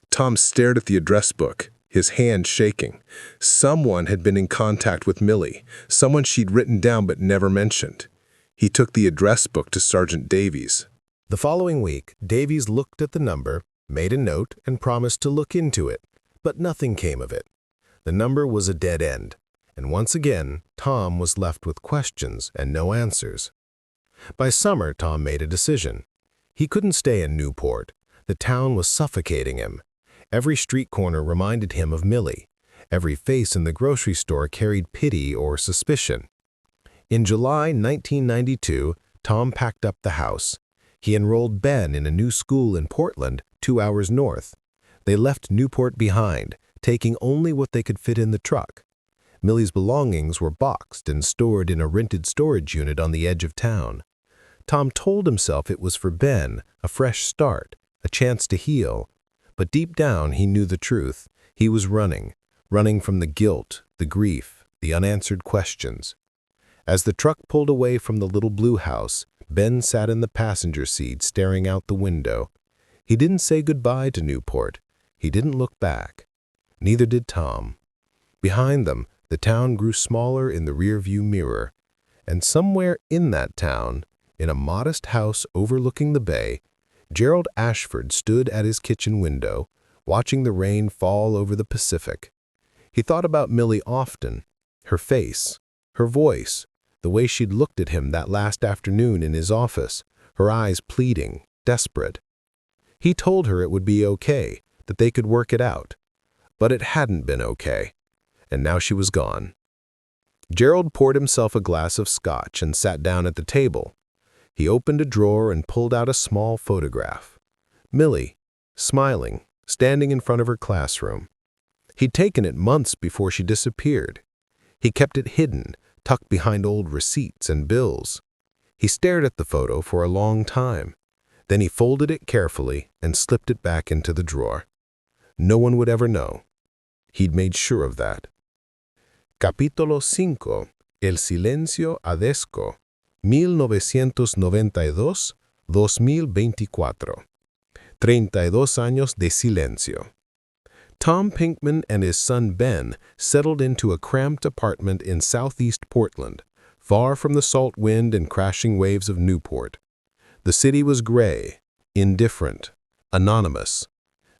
Tom stared at the address book, his hand shaking. Someone had been in contact with Millie, someone she'd written down but never mentioned. He took the address book to Sergeant Davies. The following week, Davies looked at the number, made a note, and promised to look into it, but nothing came of it. The number was a dead end, and once again, Tom was left with questions and no answers. By summer, Tom made a decision. He couldn't stay in Newport. The town was suffocating him. Every street corner reminded him of Millie. Every face in the grocery store carried pity or suspicion. In July 1992, Tom packed up the house. He enrolled Ben in a new school in Portland, 2 hours north. They left Newport behind, taking only what they could fit in the truck. Millie's belongings were boxed and stored in a rented storage unit on the edge of town. Tom told himself it was for Ben, a fresh start, a chance to heal. But deep down, he knew the truth. He was running from the guilt, the grief, the unanswered questions. As the truck pulled away from the little blue house, Ben sat in the passenger seat staring out the window. He didn't say goodbye to Newport. He didn't look back. Neither did Tom. Behind them, the town grew smaller in the rearview mirror. And somewhere in that town, in a modest house overlooking the bay, Gerald Ashford stood at his kitchen window, watching the rain fall over the Pacific. He thought about Millie often, her face, her voice, the way she'd looked at him that last afternoon in his office, her eyes pleading, desperate. He told her it would be okay, that they could work it out. But it hadn't been okay, and now she was gone. Gerald poured himself a glass of scotch and sat down at the table. He opened a drawer and pulled out a small photograph. Millie, smiling, standing in front of her classroom. He'd taken it months before she disappeared. He kept it hidden, tucked behind old receipts and bills. He stared at the photo for a long time. Then he folded it carefully and slipped it back into the drawer. No one would ever know. He'd made sure of that. Capítulo 5. El silencio adesco. 1992-2024. 32 años de silencio. Tom Pinkman and his son Ben settled into a cramped apartment in southeast Portland, far from the salt wind and crashing waves of Newport. The city was gray, indifferent, anonymous.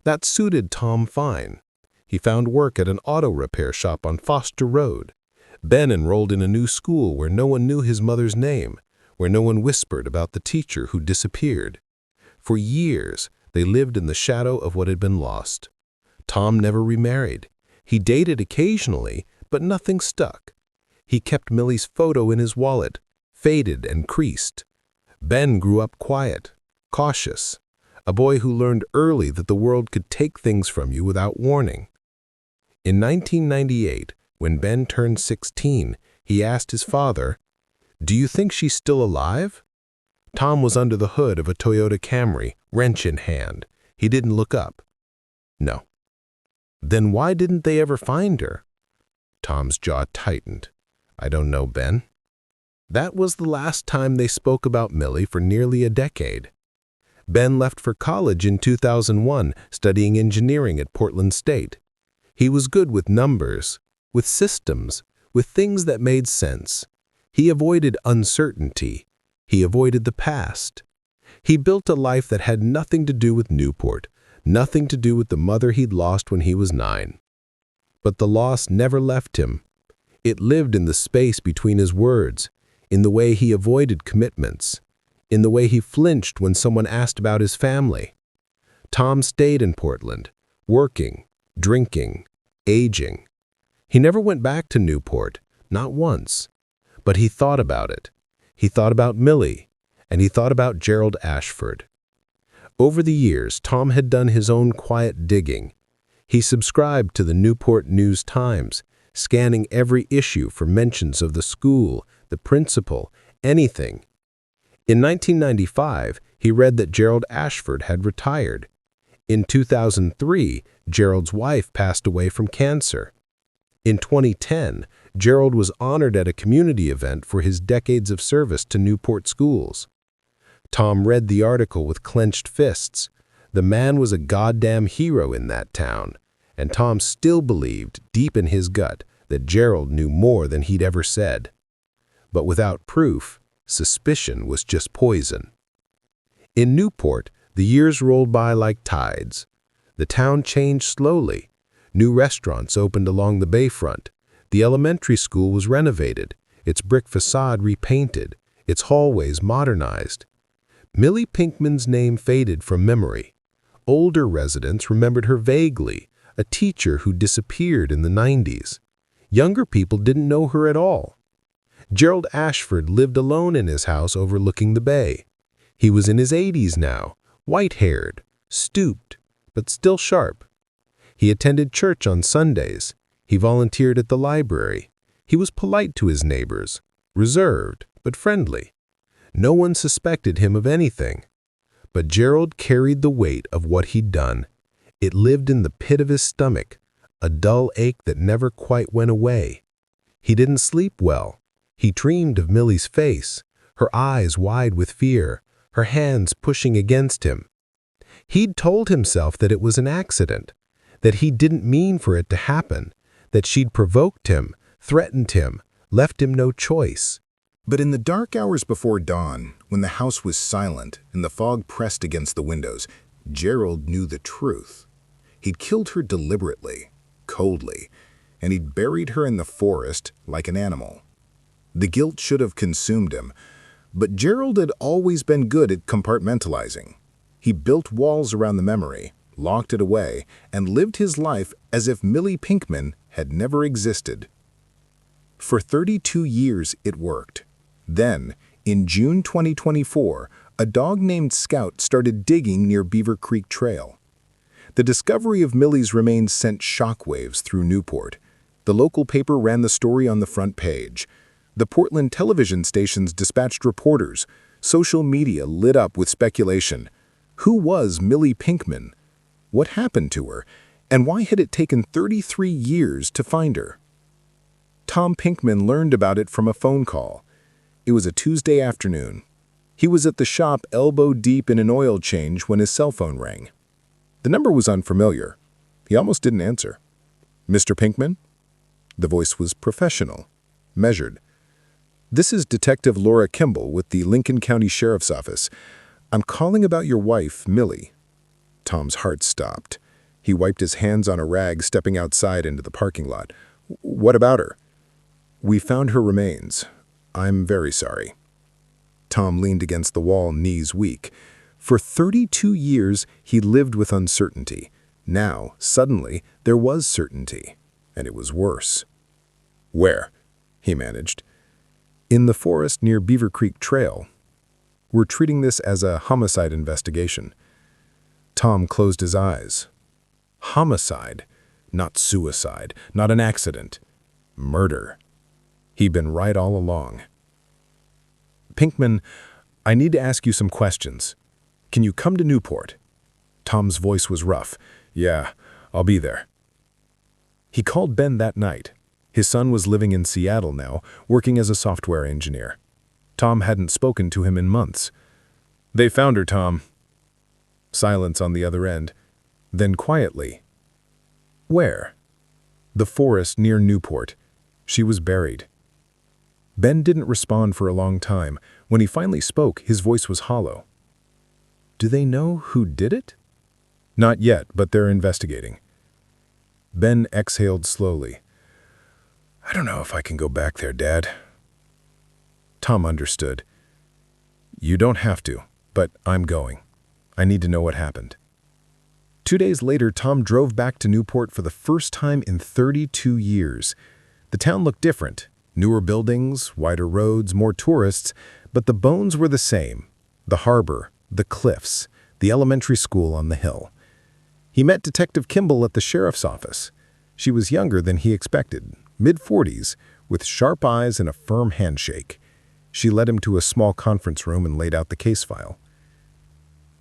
That suited Tom fine. He found work at an auto repair shop on Foster Road. Ben enrolled in a new school where no one knew his mother's name, where no one whispered about the teacher who disappeared. For years, they lived in the shadow of what had been lost. Tom never remarried. He dated occasionally, but nothing stuck. He kept Millie's photo in his wallet, faded and creased. Ben grew up quiet, cautious, a boy who learned early that the world could take things from you without warning. In 1998, when Ben turned 16, he asked his father, "Do you think she's still alive?" Tom was under the hood of a Toyota Camry, wrench in hand. He didn't look up. No. Then why didn't they ever find her? Tom's jaw tightened. I don't know, Ben. That was the last time they spoke about Millie for nearly a decade. Ben left for college in 2001, studying engineering at Portland State. He was good with numbers, with systems, with things that made sense. He avoided uncertainty. He avoided the past. He built a life that had nothing to do with Newport, nothing to do with the mother he'd lost when he was 9. But the loss never left him. It lived in the space between his words, in the way he avoided commitments, in the way he flinched when someone asked about his family. Tom stayed in Portland, working, drinking, aging. He never went back to Newport, not once. But he thought about it. He thought about Millie, and he thought about Gerald Ashford. Over the years, Tom had done his own quiet digging. He subscribed to the Newport News-Times, scanning every issue for mentions of the school, the principal, anything. In 1995, he read that Gerald Ashford had retired. In 2003, Gerald's wife passed away from cancer. In 2010, Gerald was honored at a community event for his decades of service to Newport schools. Tom read the article with clenched fists. The man was a goddamn hero in that town, and Tom still believed, deep in his gut, that Gerald knew more than he'd ever said. But without proof, suspicion was just poison. In Newport, the years rolled by like tides. The town changed slowly. New restaurants opened along the bayfront. The elementary school was renovated, its brick facade repainted, its hallways modernized. Millie Pinkman's name faded from memory. Older residents remembered her vaguely, a teacher who disappeared in the 90s. Younger people didn't know her at all. Gerald Ashford lived alone in his house overlooking the bay. He was in his 80s now, white-haired, stooped, but still sharp. He attended church on Sundays. He volunteered at the library. He was polite to his neighbors, reserved but friendly. No one suspected him of anything. But Gerald carried the weight of what he'd done. It lived in the pit of his stomach, a dull ache that never quite went away. He didn't sleep well. He dreamed of Millie's face, her eyes wide with fear, her hands pushing against him. He'd told himself that it was an accident, that he didn't mean for it to happen, that she'd provoked him, threatened him, left him no choice. But in the dark hours before dawn, when the house was silent and the fog pressed against the windows, Gerald knew the truth. He'd killed her deliberately, coldly, and he'd buried her in the forest like an animal. The guilt should have consumed him, but Gerald had always been good at compartmentalizing. He built walls around the memory, locked it away, and lived his life as if Millie Pinkman had never existed. For 32 years it worked. Then, in June 2024, a dog named Scout started digging near Beaver Creek Trail. The discovery of Millie's remains sent shockwaves through Newport. The local paper ran the story on the front page. The Portland television stations dispatched reporters. Social media lit up with speculation. Who was Millie Pinkman? What happened to her? And why had it taken 33 years to find her? Tom Pinkman learned about it from a phone call. It was a Tuesday afternoon. He was at the shop elbow deep in an oil change when his cell phone rang. The number was unfamiliar. He almost didn't answer. "Mr. Pinkman?" The voice was professional, measured. "This is Detective Laura Kimball with the Lincoln County Sheriff's Office. I'm calling about your wife, Millie." Tom's heart stopped. He wiped his hands on a rag, stepping outside into the parking lot. "What about her?" "We found her remains. I'm very sorry." Tom leaned against the wall, knees weak. For 32 years, he lived with uncertainty. Now, suddenly, there was certainty, and it was worse. "Where?" he managed. "In the forest near Beaver Creek Trail. We're treating this as a homicide investigation." Tom closed his eyes. Homicide, not suicide, not an accident. Murder. He'd been right all along. "Pinkman, I need to ask you some questions. Can you come to Newport?" Tom's voice was rough. "Yeah, I'll be there." He called Ben that night. His son was living in Seattle now, working as a software engineer. Tom hadn't spoken to him in months. "They found her, Tom." Silence on the other end. Then quietly. "Where?" "The forest near Newport. She was buried." Ben didn't respond for a long time. When he finally spoke, his voice was hollow. "Do they know who did it?" "Not yet, but they're investigating." Ben exhaled slowly. I don't know if I can go back there, Dad. Tom understood. You don't have to, but I'm going. I need to know what happened. 2 days later, Tom drove back to Newport for the first time in 32 years. The town looked different. Newer buildings, wider roads, more tourists, but the bones were the same. The harbor, the cliffs, the elementary school on the hill. He met Detective Kimball at the sheriff's office. She was younger than he expected, mid-40s, with sharp eyes and a firm handshake. She led him to a small conference room and laid out the case file.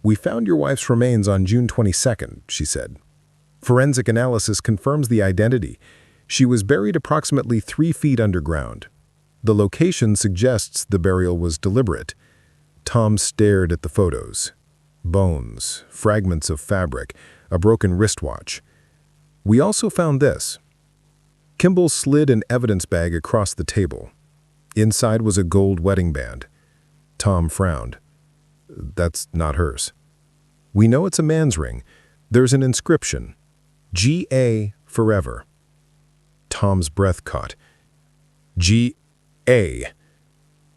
"We found your wife's remains on June 22nd, she said. Forensic analysis confirms the identity. She was buried approximately 3 feet underground. The location suggests the burial was deliberate." Tom stared at the photos. Bones, fragments of fabric, a broken wristwatch. "We also found this." Kimball slid an evidence bag across the table. Inside was a gold wedding band. Tom frowned. "That's not hers." "We know it's a man's ring. There's an inscription. G.A. forever." Tom's breath caught. G.A.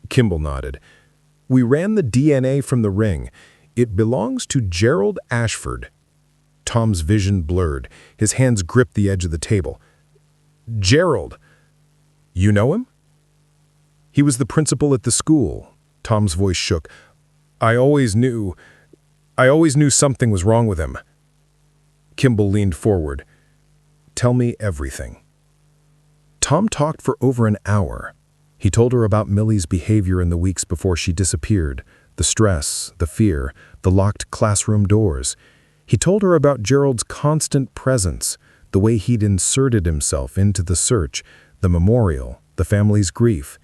Kimball nodded. "We ran the DNA from the ring. It belongs to Gerald Ashford." Tom's vision blurred. His hands gripped the edge of the table. "Gerald! You know him?" "He was the principal at the school." Tom's voice shook. I always knew something was wrong with him." Kimball leaned forward. "Tell me everything." Tom talked for over an hour. He told her about Millie's behavior in the weeks before she disappeared, the stress, the fear, the locked classroom doors. He told her about Gerald's constant presence, the way he'd inserted himself into the search, the memorial, the family's grief.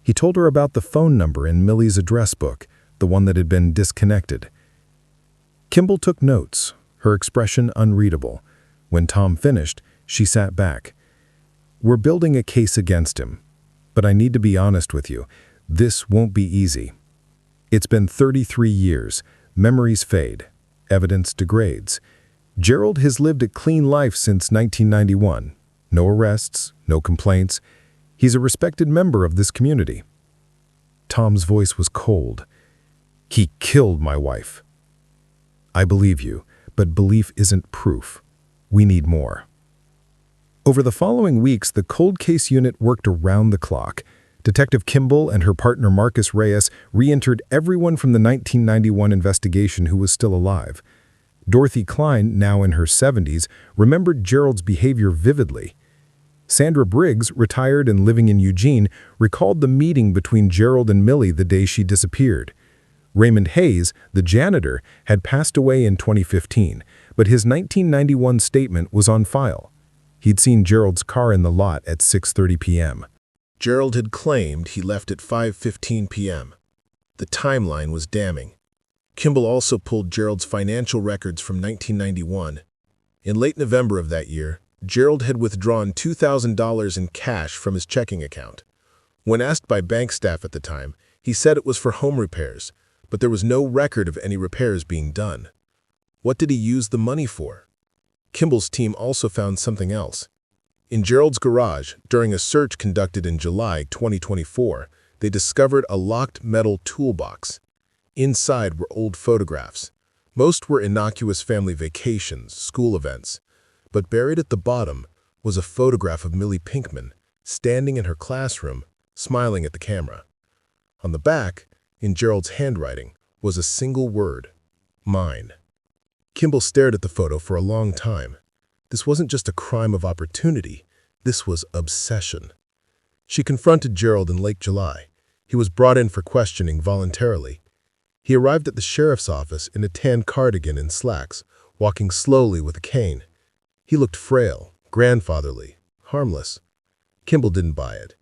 He told her about the phone number in Millie's address book, the one that had been disconnected. Kimball took notes, her expression unreadable. When Tom finished, she sat back. "We're building a case against him. But I need to be honest with you. This won't be easy. It's been 33 years. Memories fade. Evidence degrades. Gerald has lived a clean life since 1991. No arrests, no complaints. He's a respected member of this community." Tom's voice was cold. "He killed my wife." "I believe you, but belief isn't proof. We need more." Over the following weeks, the cold case unit worked around the clock. Detective Kimball and her partner Marcus Reyes re-entered everyone from the 1991 investigation who was still alive. Dorothy Klein, now in her 70s, remembered Gerald's behavior vividly. Sandra Briggs, retired and living in Eugene, recalled the meeting between Gerald and Millie the day she disappeared. Raymond Hayes, the janitor, had passed away in 2015, but his 1991 statement was on file. He'd seen Gerald's car in the lot at 6:30 p.m. Gerald had claimed he left at 5:15 p.m. The timeline was damning. Kimball also pulled Gerald's financial records from 1991. In late November of that year, Gerald had withdrawn $2,000 in cash from his checking account. When asked by bank staff at the time, he said it was for home repairs, but there was no record of any repairs being done. What did he use the money for? Kimball's team also found something else. In Gerald's garage, during a search conducted in July 2024, they discovered a locked metal toolbox. Inside were old photographs. Most were innocuous family vacations, school events. But buried at the bottom was a photograph of Millie Pinkman, standing in her classroom, smiling at the camera. On the back, in Gerald's handwriting, was a single word: mine. Kimball stared at the photo for a long time. This wasn't just a crime of opportunity. This was obsession. She confronted Gerald in late July. He was brought in for questioning voluntarily. He arrived at the sheriff's office in a tan cardigan and slacks, walking slowly with a cane. He looked frail, grandfatherly, harmless. Kimball didn't buy it.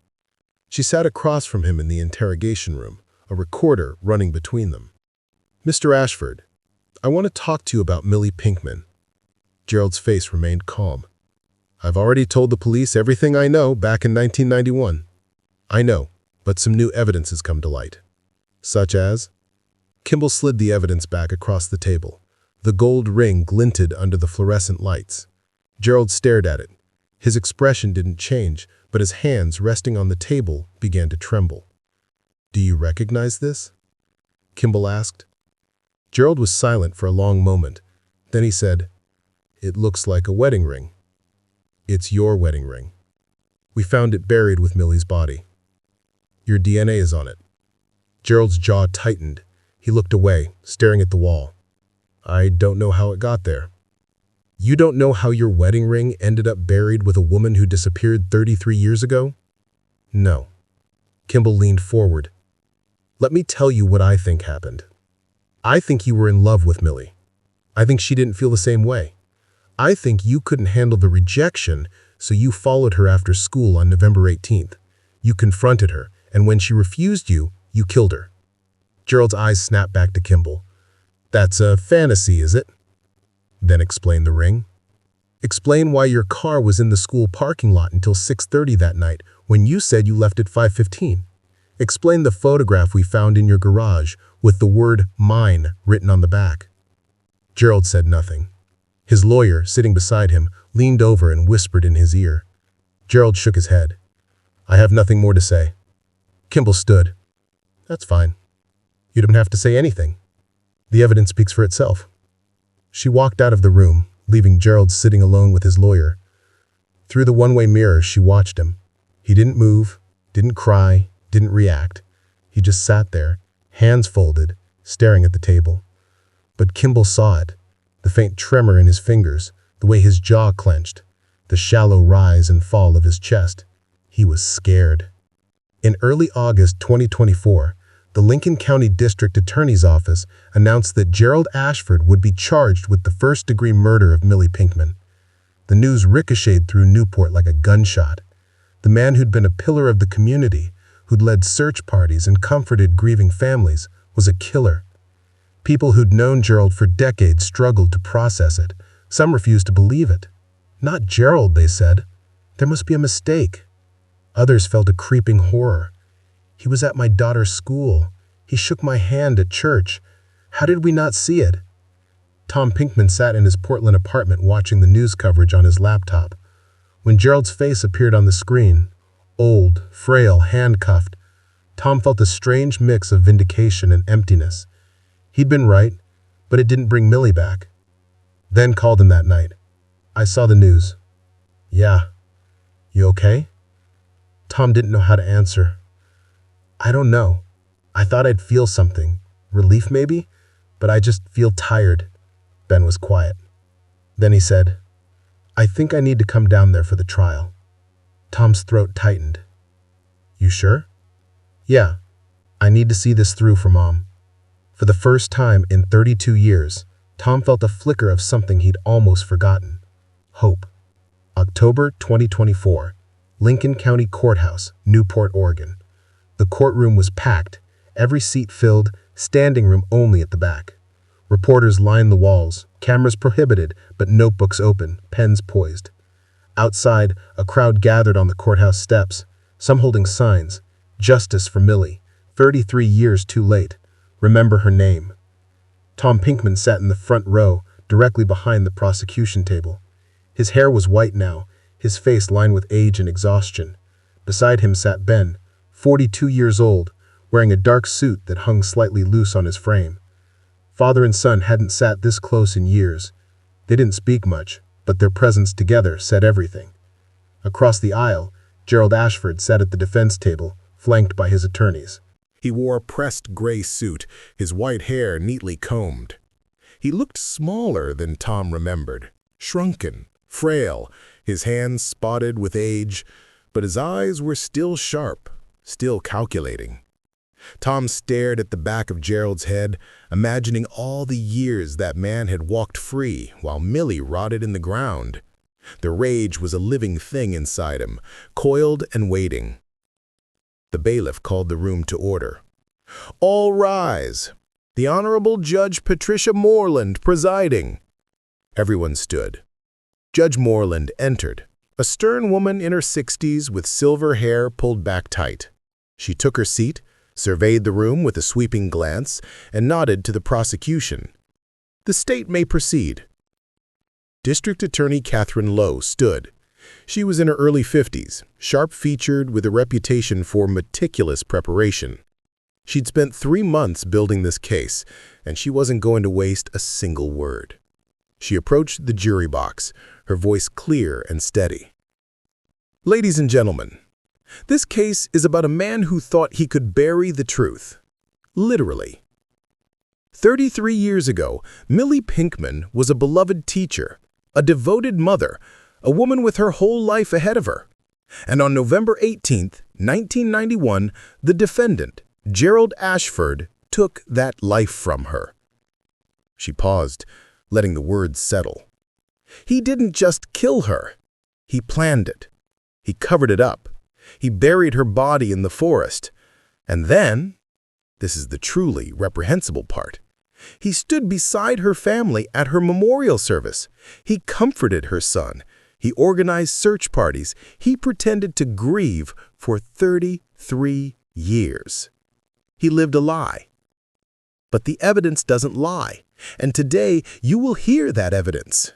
She sat across from him in the interrogation room, a recorder running between them. "Mr. Ashford, I want to talk to you about Millie Pinkman." Gerald's face remained calm. "I've already told the police everything I know back in 1991. "I know, but some new evidence has come to light." "Such as?" Kimball slid the evidence back across the table. The gold ring glinted under the fluorescent lights. Gerald stared at it. His expression didn't change, but his hands resting on the table began to tremble. "Do you recognize this?" Kimball asked. Gerald was silent for a long moment. Then he said, "It looks like a wedding ring. It's your wedding ring. We found it buried with Millie's body. Your DNA is on it." Gerald's jaw tightened. He looked away, staring at the wall. "I don't know how it got there." "You don't know how your wedding ring ended up buried with a woman who disappeared 33 years ago?" "No." Kimball leaned forward. "Let me tell you what I think happened. I think you were in love with Millie. I think she didn't feel the same way. I think you couldn't handle the rejection, so you followed her after school on November 18th. You confronted her, and when she refused you, you killed her." Gerald's eyes snapped back to Kimball. "That's a fantasy, is it?" "Then explain the ring. Explain why your car was in the school parking lot until 6:30 that night when you said you left at 5:15. Explain the photograph we found in your garage with the word 'mine' written on the back." Gerald said nothing. His lawyer, sitting beside him, leaned over and whispered in his ear. Gerald shook his head. "I have nothing more to say." Kimball stood. "That's fine. You don't have to say anything. The evidence speaks for itself." She walked out of the room, leaving Gerald sitting alone with his lawyer. Through the one-way mirror, she watched him. He didn't move, didn't cry, didn't react. He just sat there, hands folded, staring at the table. But Kimball saw it, the faint tremor in his fingers, the way his jaw clenched, the shallow rise and fall of his chest. He was scared. In early August 2024, the Lincoln County District Attorney's Office announced that Gerald Ashford would be charged with the first-degree murder of Millie Pinkman. The news ricocheted through Newport like a gunshot. The man who'd been a pillar of the community, who'd led search parties and comforted grieving families, was a killer. People who'd known Gerald for decades struggled to process it. Some refused to believe it. "Not Gerald," they said. "There must be a mistake." Others felt a creeping horror. "He was at my daughter's school. He shook my hand at church. How did we not see it?" Tom Pinkman sat in his Portland apartment watching the news coverage on his laptop. When Gerald's face appeared on the screen, old, frail, handcuffed, Tom felt a strange mix of vindication and emptiness. He'd been right, but it didn't bring Millie back. Ben called him that night. "I saw the news." "Yeah. You okay?" Tom didn't know how to answer. "I don't know. I thought I'd feel something. Relief maybe? But I just feel tired." Ben was quiet. Then he said, "I think I need to come down there for the trial." Tom's throat tightened. "You sure?" "Yeah. I need to see this through for Mom." For the first time in 32 years, Tom felt a flicker of something he'd almost forgotten. Hope. October 2024. Lincoln County Courthouse, Newport, Oregon. The courtroom was packed, every seat filled, standing room only at the back. Reporters lined the walls, cameras prohibited, but notebooks open, pens poised. Outside, a crowd gathered on the courthouse steps, some holding signs. "Justice for Millie, 33 years too late. Remember her name." Tom Pinkman sat in the front row, directly behind the prosecution table. His hair was white now, his face lined with age and exhaustion. Beside him sat Ben, 42 years old, wearing a dark suit that hung slightly loose on his frame. Father and son hadn't sat this close in years. They didn't speak much, but their presence together said everything. Across the aisle, Gerald Ashford sat at the defense table, flanked by his attorneys. He wore a pressed gray suit, his white hair neatly combed. He looked smaller than Tom remembered, shrunken, frail, his hands spotted with age, but his eyes were still sharp, still calculating. Tom stared at the back of Gerald's head, imagining all the years that man had walked free while Millie rotted in the ground. The rage was a living thing inside him, coiled and waiting. The bailiff called the room to order. "All rise. The Honorable Judge Patricia Moreland presiding." Everyone stood. Judge Moreland entered, a stern woman in her 60s with silver hair pulled back tight. She took her seat, surveyed the room with a sweeping glance, and nodded to the prosecution. "The state may proceed." District Attorney Catherine Lowe stood. She was in her early 50s, sharp-featured with a reputation for meticulous preparation. She'd spent 3 months building this case, and she wasn't going to waste a single word. She approached the jury box, her voice clear and steady. "Ladies and gentlemen, this case is about a man who thought he could bury the truth. Literally. 33 years ago, Millie Pinkman was a beloved teacher, a devoted mother, a woman with her whole life ahead of her. And on November 18, 1991, the defendant, Gerald Ashford, took that life from her." She paused, letting the words settle. "He didn't just kill her. He planned it. He covered it up. He buried her body in the forest. And then, this is the truly reprehensible part, he stood beside her family at her memorial service. He comforted her son. He organized search parties. He pretended to grieve for 33 years. He lived a lie. But the evidence doesn't lie, and today you will hear that evidence.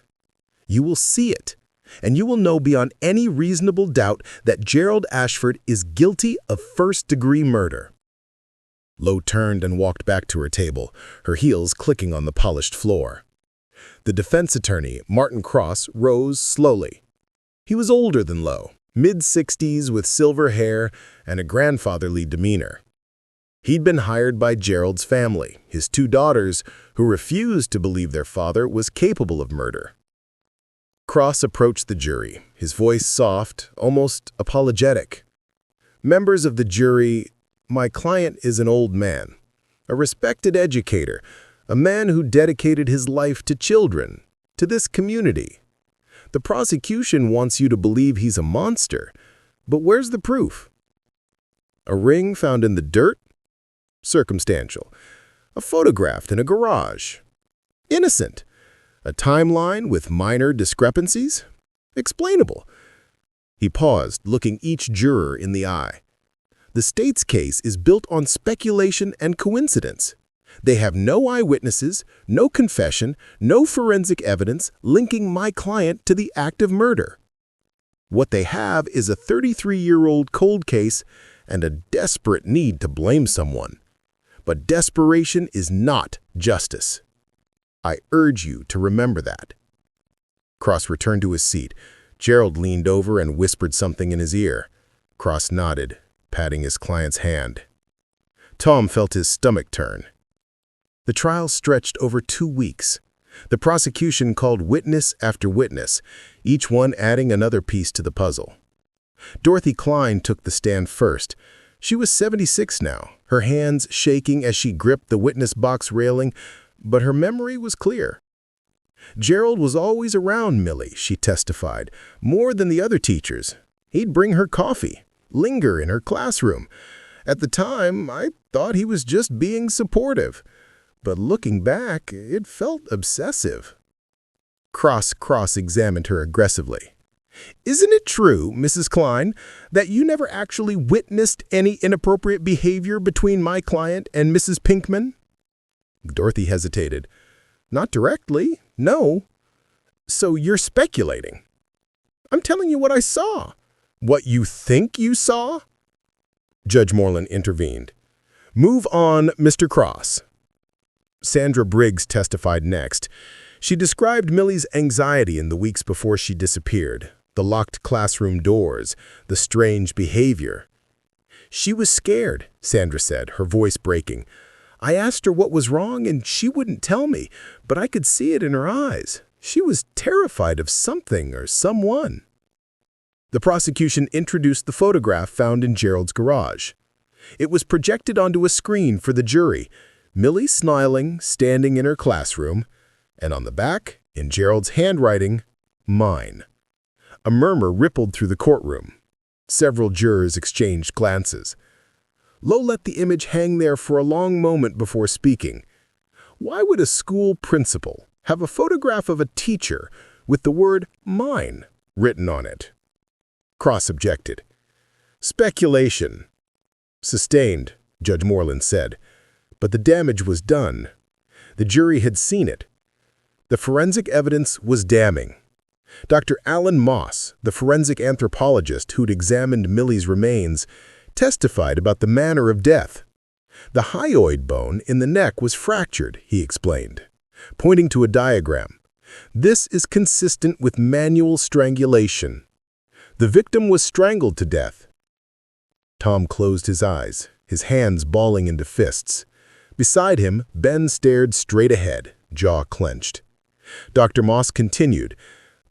You will see it, and you will know beyond any reasonable doubt that Gerald Ashford is guilty of first-degree murder." Lowe turned and walked back to her table, her heels clicking on the polished floor. The defense attorney, Martin Cross, rose slowly. He was older than Lowe, mid-60s with silver hair and a grandfatherly demeanor. He'd been hired by Gerald's family, his 2 daughters, who refused to believe their father was capable of murder. Cross approached the jury, his voice soft, almost apologetic. "Members of the jury, my client is an old man, a respected educator, a man who dedicated his life to children, to this community. The prosecution wants you to believe he's a monster, but where's the proof? A ring found in the dirt? Circumstantial. A photograph in a garage? Innocent. A timeline with minor discrepancies? Explainable." He paused, looking each juror in the eye. "The state's case is built on speculation and coincidence. They have no eyewitnesses, no confession, no forensic evidence linking my client to the act of murder. What they have is a 33-year-old cold case and a desperate need to blame someone. But desperation is not justice. I urge you to remember that." Cross returned to his seat. Gerald leaned over and whispered something in his ear. Cross nodded, patting his client's hand. Tom felt his stomach turn. The trial stretched over 2 weeks. The prosecution called witness after witness, each one adding another piece to the puzzle. Dorothy Klein took the stand first. She was 76 now, her hands shaking as she gripped the witness box railing, but her memory was clear. Gerald was always around Millie, she testified, more than the other teachers. He'd bring her coffee, linger in her classroom. At the time, I thought he was just being supportive. But looking back, it felt obsessive. Cross examined her aggressively. "Isn't it true, Mrs. Klein, that you never actually witnessed any inappropriate behavior between my client and Mrs. Pinkman?" Dorothy hesitated. "Not directly, no." "So you're speculating?" "I'm telling you what I saw." "What you think you saw?" Judge Moreland intervened. "Move on, Mr. Cross." Sandra Briggs testified next. She described Millie's anxiety in the weeks before she disappeared, the locked classroom doors, the strange behavior. "She was scared," Sandra said, her voice breaking. "I asked her what was wrong and she wouldn't tell me, but I could see it in her eyes. She was terrified of something or someone." The prosecution introduced the photograph found in Gerald's garage. It was projected onto a screen for the jury, Millie smiling, standing in her classroom, and on the back, in Gerald's handwriting, "Mine." A murmur rippled through the courtroom. Several jurors exchanged glances. Lowe let the image hang there for a long moment before speaking. Why would a school principal have a photograph of a teacher with the word "mine" written on it? Cross objected. "Speculation." "Sustained," Judge Moreland said. But the damage was done. The jury had seen it. The forensic evidence was damning. Dr. Alan Moss, the forensic anthropologist who'd examined Millie's remains, testified about the manner of death. The hyoid bone in the neck was fractured, he explained, pointing to a diagram. This is consistent with manual strangulation. The victim was strangled to death. Tom closed his eyes, his hands balling into fists. Beside him, Ben stared straight ahead, jaw clenched. Dr. Moss continued,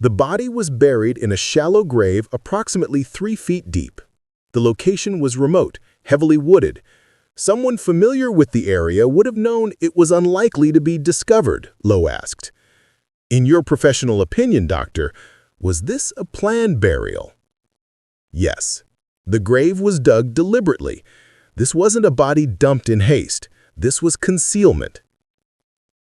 "The body was buried in a shallow grave approximately 3 feet deep. The location was remote, heavily wooded. Someone familiar with the area would have known it was unlikely to be discovered," Lowe asked. "In your professional opinion, doctor, was this a planned burial?" Yes. The grave was dug deliberately. This wasn't a body dumped in haste. This was concealment.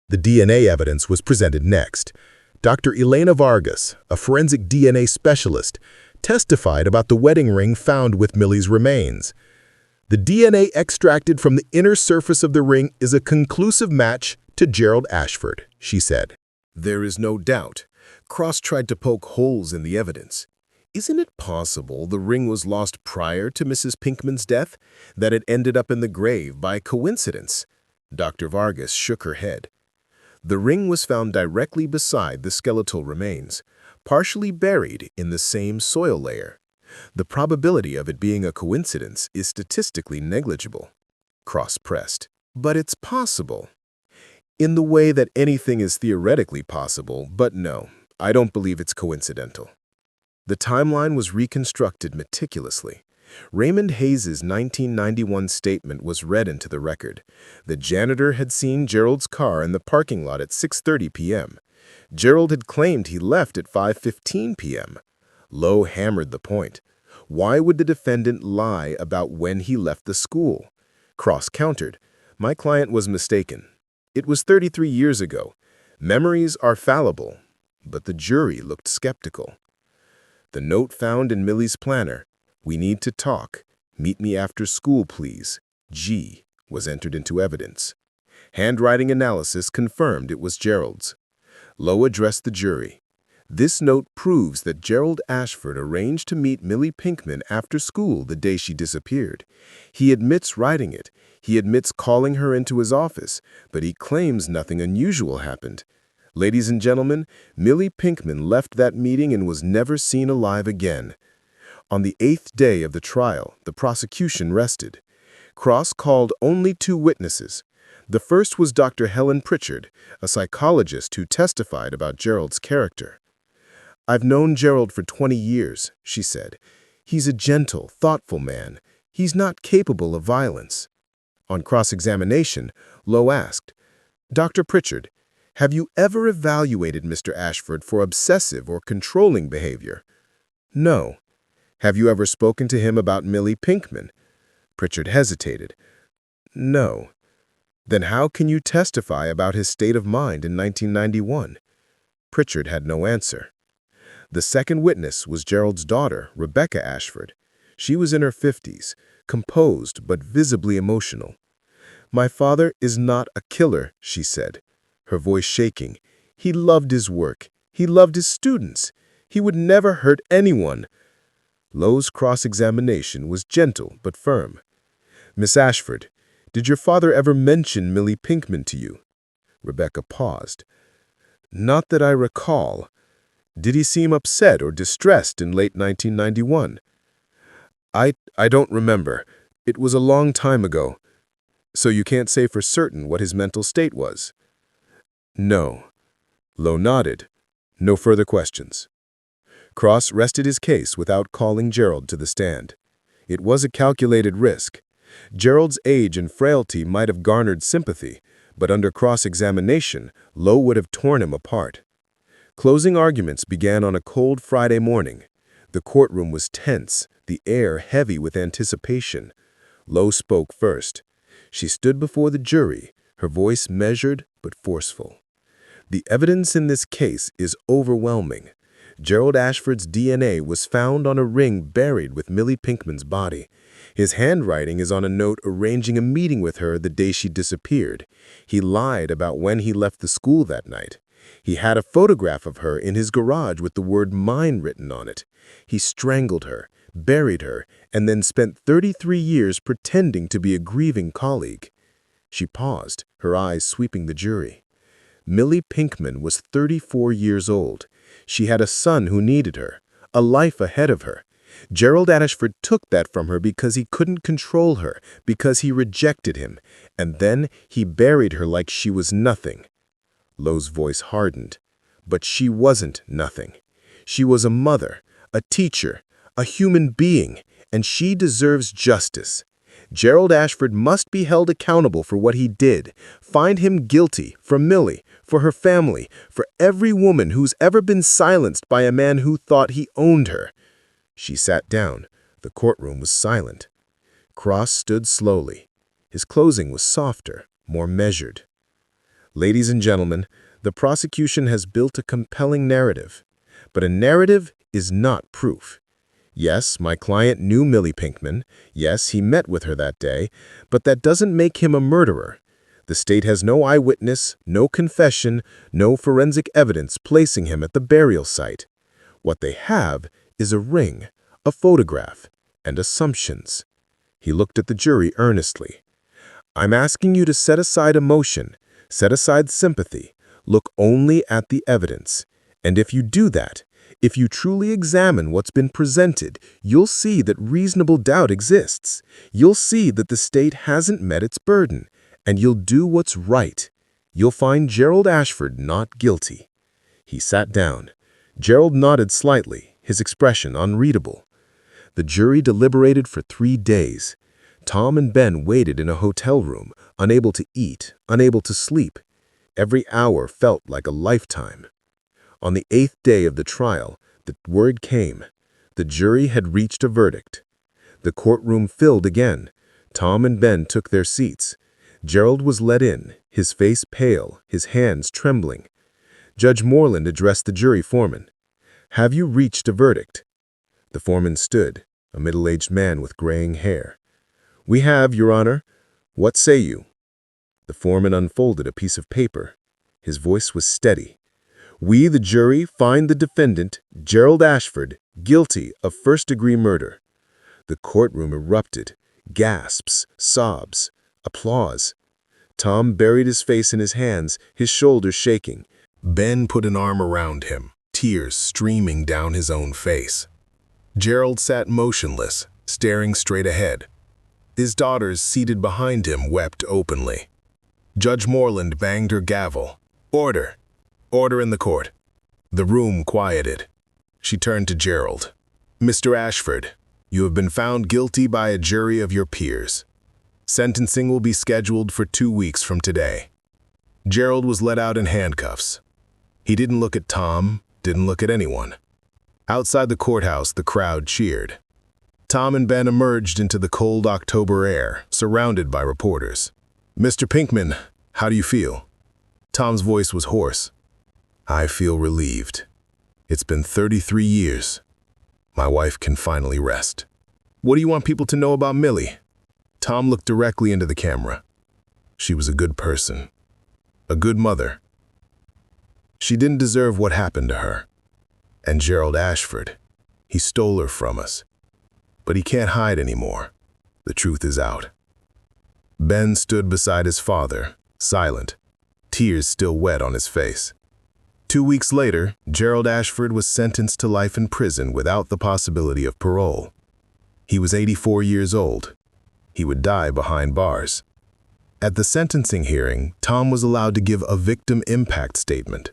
The DNA evidence was presented next. Dr. Elena Vargas, a forensic DNA specialist, testified about the wedding ring found with Millie's remains. "The DNA extracted from the inner surface of the ring is a conclusive match to Gerald Ashford," she said. There is no doubt. Cross tried to poke holes in the evidence. Isn't it possible the ring was lost prior to Mrs. Pinkman's death, that it ended up in the grave by coincidence? Dr. Vargas shook her head. The ring was found directly beside the skeletal remains, partially buried in the same soil layer. The probability of it being a coincidence is statistically negligible. Cross pressed. But it's possible. In the way that anything is theoretically possible, but no, I don't believe it's coincidental. The timeline was reconstructed meticulously. Raymond Hayes's 1991 statement was read into the record. The janitor had seen Gerald's car in the parking lot at 6:30 p.m. Gerald had claimed he left at 5:15 p.m. Lowe hammered the point. Why would the defendant lie about when he left the school? Cross countered. My client was mistaken. It was 33 years ago. Memories are fallible, but the jury looked skeptical. The note found in Millie's planner, "We need to talk. Meet me after school, please. G," was entered into evidence. Handwriting analysis confirmed it was Gerald's. Lowe addressed the jury. This note proves that Gerald Ashford arranged to meet Millie Pinkman after school the day she disappeared. He admits writing it. He admits calling her into his office, but he claims nothing unusual happened. Ladies and gentlemen, Millie Pinkman left that meeting and was never seen alive again. On the 8th day of the trial, the prosecution rested. Cross called only 2 witnesses. The first was Dr. Helen Pritchard, a psychologist who testified about Gerald's character. "I've known Gerald for 20 years, she said. "He's a gentle, thoughtful man. He's not capable of violence." On cross-examination, Lowe asked, "Dr. Pritchard, have you ever evaluated Mr. Ashford for obsessive or controlling behavior?" "No." "Have you ever spoken to him about Millie Pinkman?" Pritchard hesitated. "No." "Then how can you testify about his state of mind in 1991? Pritchard had no answer. The second witness was Gerald's daughter, Rebecca Ashford. She was in her 50s, composed but visibly emotional. "My father is not a killer," she said, her voice shaking. "He loved his work. He loved his students. He would never hurt anyone." Lowe's cross-examination was gentle but firm. "Miss Ashford, did your father ever mention Millie Pinkman to you?" Rebecca paused. "Not that I recall. Did he seem upset or distressed in late 1991? I don't remember. It was a long time ago. So you can't say for certain what his mental state was?" "No." Lowe nodded. No further questions. Cross rested his case without calling Gerald to the stand. It was a calculated risk. Gerald's age and frailty might have garnered sympathy, but under cross-examination, Lowe would have torn him apart. Closing arguments began on a cold Friday morning. The courtroom was tense, the air heavy with anticipation. Lowe spoke first. She stood before the jury, her voice measured but forceful. "The evidence in this case is overwhelming. Gerald Ashford's DNA was found on a ring buried with Millie Pinkman's body. His handwriting is on a note arranging a meeting with her the day she disappeared. He lied about when he left the school that night. He had a photograph of her in his garage with the word mine written on it. He strangled her, buried her, and then spent 33 years pretending to be a grieving colleague. She paused, her eyes sweeping the jury. Millie Pinkman was 34 years old. She had a son who needed her, a life ahead of her. Gerald Ashford took that from her because he couldn't control her, because he rejected him, and then he buried her like she was nothing. Lowe's voice hardened. But she wasn't nothing. She was a mother, a teacher, a human being, and she deserves justice. Gerald Ashford must be held accountable for what he did. Find him guilty for Millie, for her family, for every woman who's ever been silenced by a man who thought he owned her. She sat down. The courtroom was silent. Cross stood slowly. His closing was softer, more measured. Ladies and gentlemen, the prosecution has built a compelling narrative. But a narrative is not proof. Yes, my client knew Millie Pinkman. Yes, he met with her that day. But that doesn't make him a murderer. The state has no eyewitness, no confession, no forensic evidence placing him at the burial site. What they have is a ring, a photograph, and assumptions. He looked at the jury earnestly. I'm asking you to set aside emotion, set aside sympathy, look only at the evidence. And if you do that, if you truly examine what's been presented, you'll see that reasonable doubt exists. You'll see that the state hasn't met its burden, and you'll do what's right. You'll find Gerald Ashford not guilty. He sat down. Gerald nodded slightly, his expression unreadable. The jury deliberated for 3 days. Tom and Ben waited in a hotel room, unable to eat, unable to sleep. Every hour felt like a lifetime. On the 8th day of the trial, the word came. The jury had reached a verdict. The courtroom filled again. Tom and Ben took their seats. Gerald was let in, his face pale, his hands trembling. Judge Moreland addressed the jury foreman. Have you reached a verdict? The foreman stood, a middle-aged man with graying hair. We have, Your Honor. What say you? The foreman unfolded a piece of paper. His voice was steady. We, the jury, find the defendant, Gerald Ashford, guilty of first-degree murder. The courtroom erupted. Gasps, sobs, applause. Tom buried his face in his hands, his shoulders shaking. Ben put an arm around him, tears streaming down his own face. Gerald sat motionless, staring straight ahead. His daughters, seated behind him, wept openly. Judge Moreland banged her gavel. Order! Order in the court. The room quieted. She turned to Gerald. Mr. Ashford, you have been found guilty by a jury of your peers. Sentencing will be scheduled for 2 weeks from today. Gerald was let out in handcuffs. He didn't look at Tom, didn't look at anyone. Outside the courthouse, the crowd cheered. Tom and Ben emerged into the cold October air, surrounded by reporters. Mr. Pinkman, how do you feel? Tom's voice was hoarse. I feel relieved. It's been 33 years. My wife can finally rest. What do you want people to know about Millie? Tom looked directly into the camera. She was a good person. A good mother. She didn't deserve what happened to her. And Gerald Ashford, he stole her from us. But he can't hide anymore. The truth is out. Ben stood beside his father, silent, tears still wet on his face. 2 weeks later, Gerald Ashford was sentenced to life in prison without the possibility of parole. He was 84 years old. He would die behind bars. At the sentencing hearing, Tom was allowed to give a victim impact statement.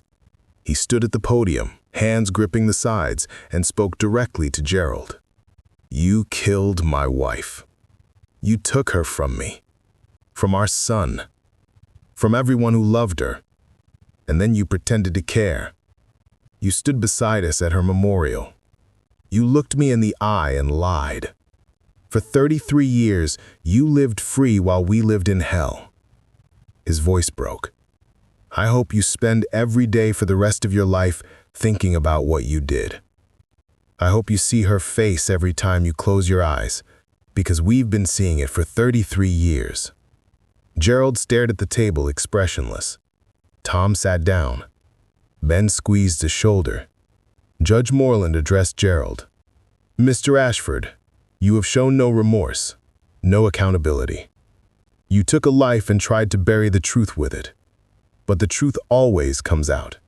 He stood at the podium, hands gripping the sides, and spoke directly to Gerald. You killed my wife. You took her from me, from our son, from everyone who loved her. And then you pretended to care. You stood beside us at her memorial. You looked me in the eye and lied. For 33 years, you lived free while we lived in hell. His voice broke. I hope you spend every day for the rest of your life thinking about what you did. I hope you see her face every time you close your eyes, because we've been seeing it for 33 years. Gerald stared at the table expressionless. Tom sat down. Ben squeezed his shoulder. Judge Moreland addressed Gerald. "Mr. Ashford, you have shown no remorse, no accountability. You took a life and tried to bury the truth with it. But the truth always comes out.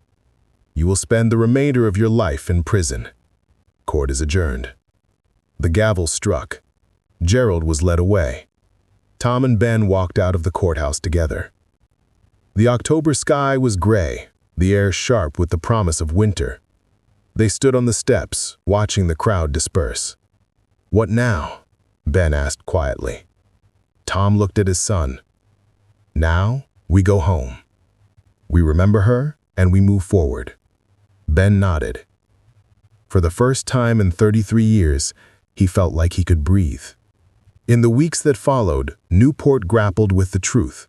You will spend the remainder of your life in prison. Court is adjourned." The gavel struck. Gerald was led away. Tom and Ben walked out of the courthouse together. The October sky was gray, the air sharp with the promise of winter. They stood on the steps, watching the crowd disperse. "What now?" Ben asked quietly. Tom looked at his son. "Now, we go home. We remember her, and we move forward." Ben nodded. For the first time in 33 years, he felt like he could breathe. In the weeks that followed, Newport grappled with the truth.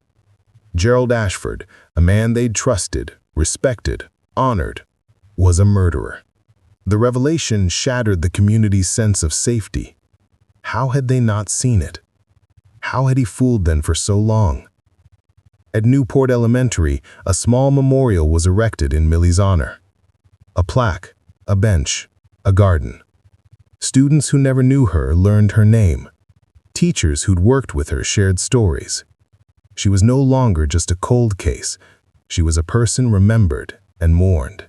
Gerald Ashford, a man they'd trusted, respected, honored, was a murderer. The revelation shattered the community's sense of safety. How had they not seen it? How had he fooled them for so long? At Newport Elementary, a small memorial was erected in Millie's honor. A plaque, a bench, a garden. Students who never knew her learned her name. Teachers who'd worked with her shared stories. She was no longer just a cold case. She was a person remembered and mourned.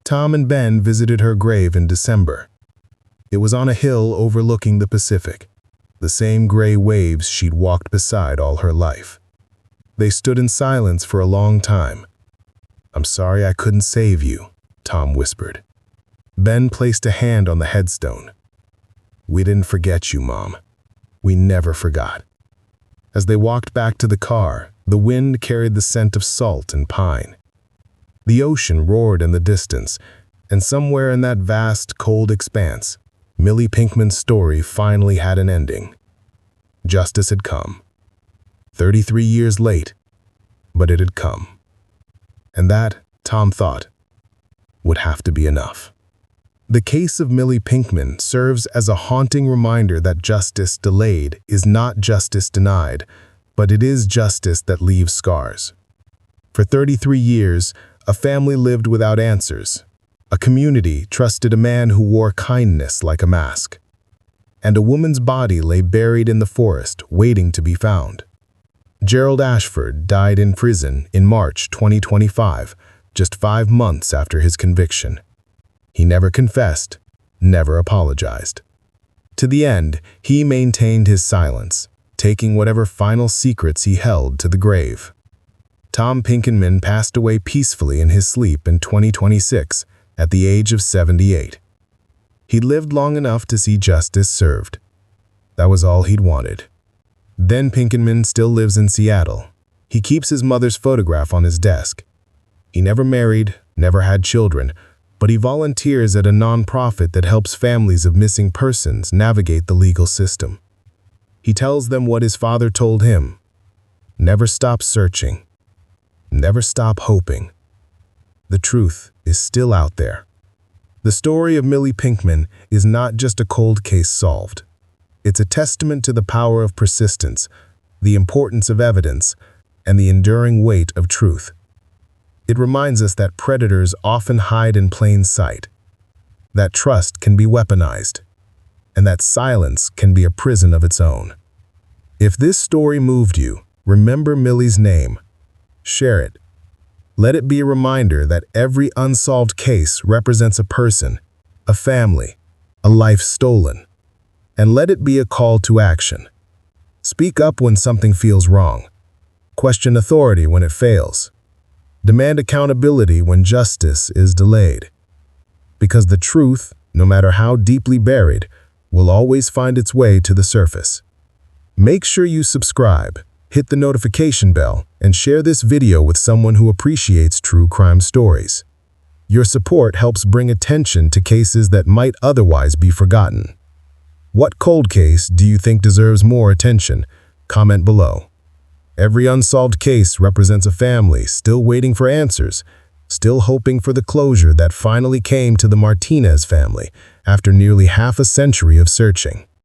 Tom and Ben visited her grave in December. It was on a hill overlooking the Pacific, the same gray waves she'd walked beside all her life. They stood in silence for a long time. "I'm sorry I couldn't save you," Tom whispered. Ben placed a hand on the headstone. "We didn't forget you, Mom. We never forgot." As they walked back to the car, the wind carried the scent of salt and pine. The ocean roared in the distance, and somewhere in that vast, cold expanse, Millie Pinkman's story finally had an ending. Justice had come. 33 years late, but it had come. And that, Tom thought, would have to be enough. The case of Millie Pinkman serves as a haunting reminder that justice delayed is not justice denied, but it is justice that leaves scars. For 33 years, a family lived without answers. A community trusted a man who wore kindness like a mask. And a woman's body lay buried in the forest, waiting to be found. Gerald Ashford died in prison in March 2025, just 5 months after his conviction. He never confessed, never apologized. To the end, he maintained his silence, taking whatever final secrets he held to the grave. Tom Pinkman passed away peacefully in his sleep in 2026 at the age of 78. He'd lived long enough to see justice served. That was all he'd wanted. Ben Pinkman still lives in Seattle. He keeps his mother's photograph on his desk. He never married, never had children, but he volunteers at a nonprofit that helps families of missing persons navigate the legal system. He tells them what his father told him: never stop searching, never stop hoping. The truth is still out there. The story of Millie Pinkman is not just a cold case solved. It's a testament to the power of persistence, the importance of evidence, and the enduring weight of truth. It reminds us that predators often hide in plain sight, that trust can be weaponized, and that silence can be a prison of its own. If this story moved you, remember Millie's name. Share it. Let it be a reminder that every unsolved case represents a person, a family, a life stolen. And let it be a call to action. Speak up when something feels wrong. Question authority when it fails. Demand accountability when justice is delayed. Because the truth, no matter how deeply buried, will always find its way to the surface. Make sure you subscribe, hit the notification bell, and share this video with someone who appreciates true crime stories. Your support helps bring attention to cases that might otherwise be forgotten. What cold case do you think deserves more attention? Comment below. Every unsolved case represents a family still waiting for answers, still hoping for the closure that finally came to the Martinez family after nearly half a century of searching.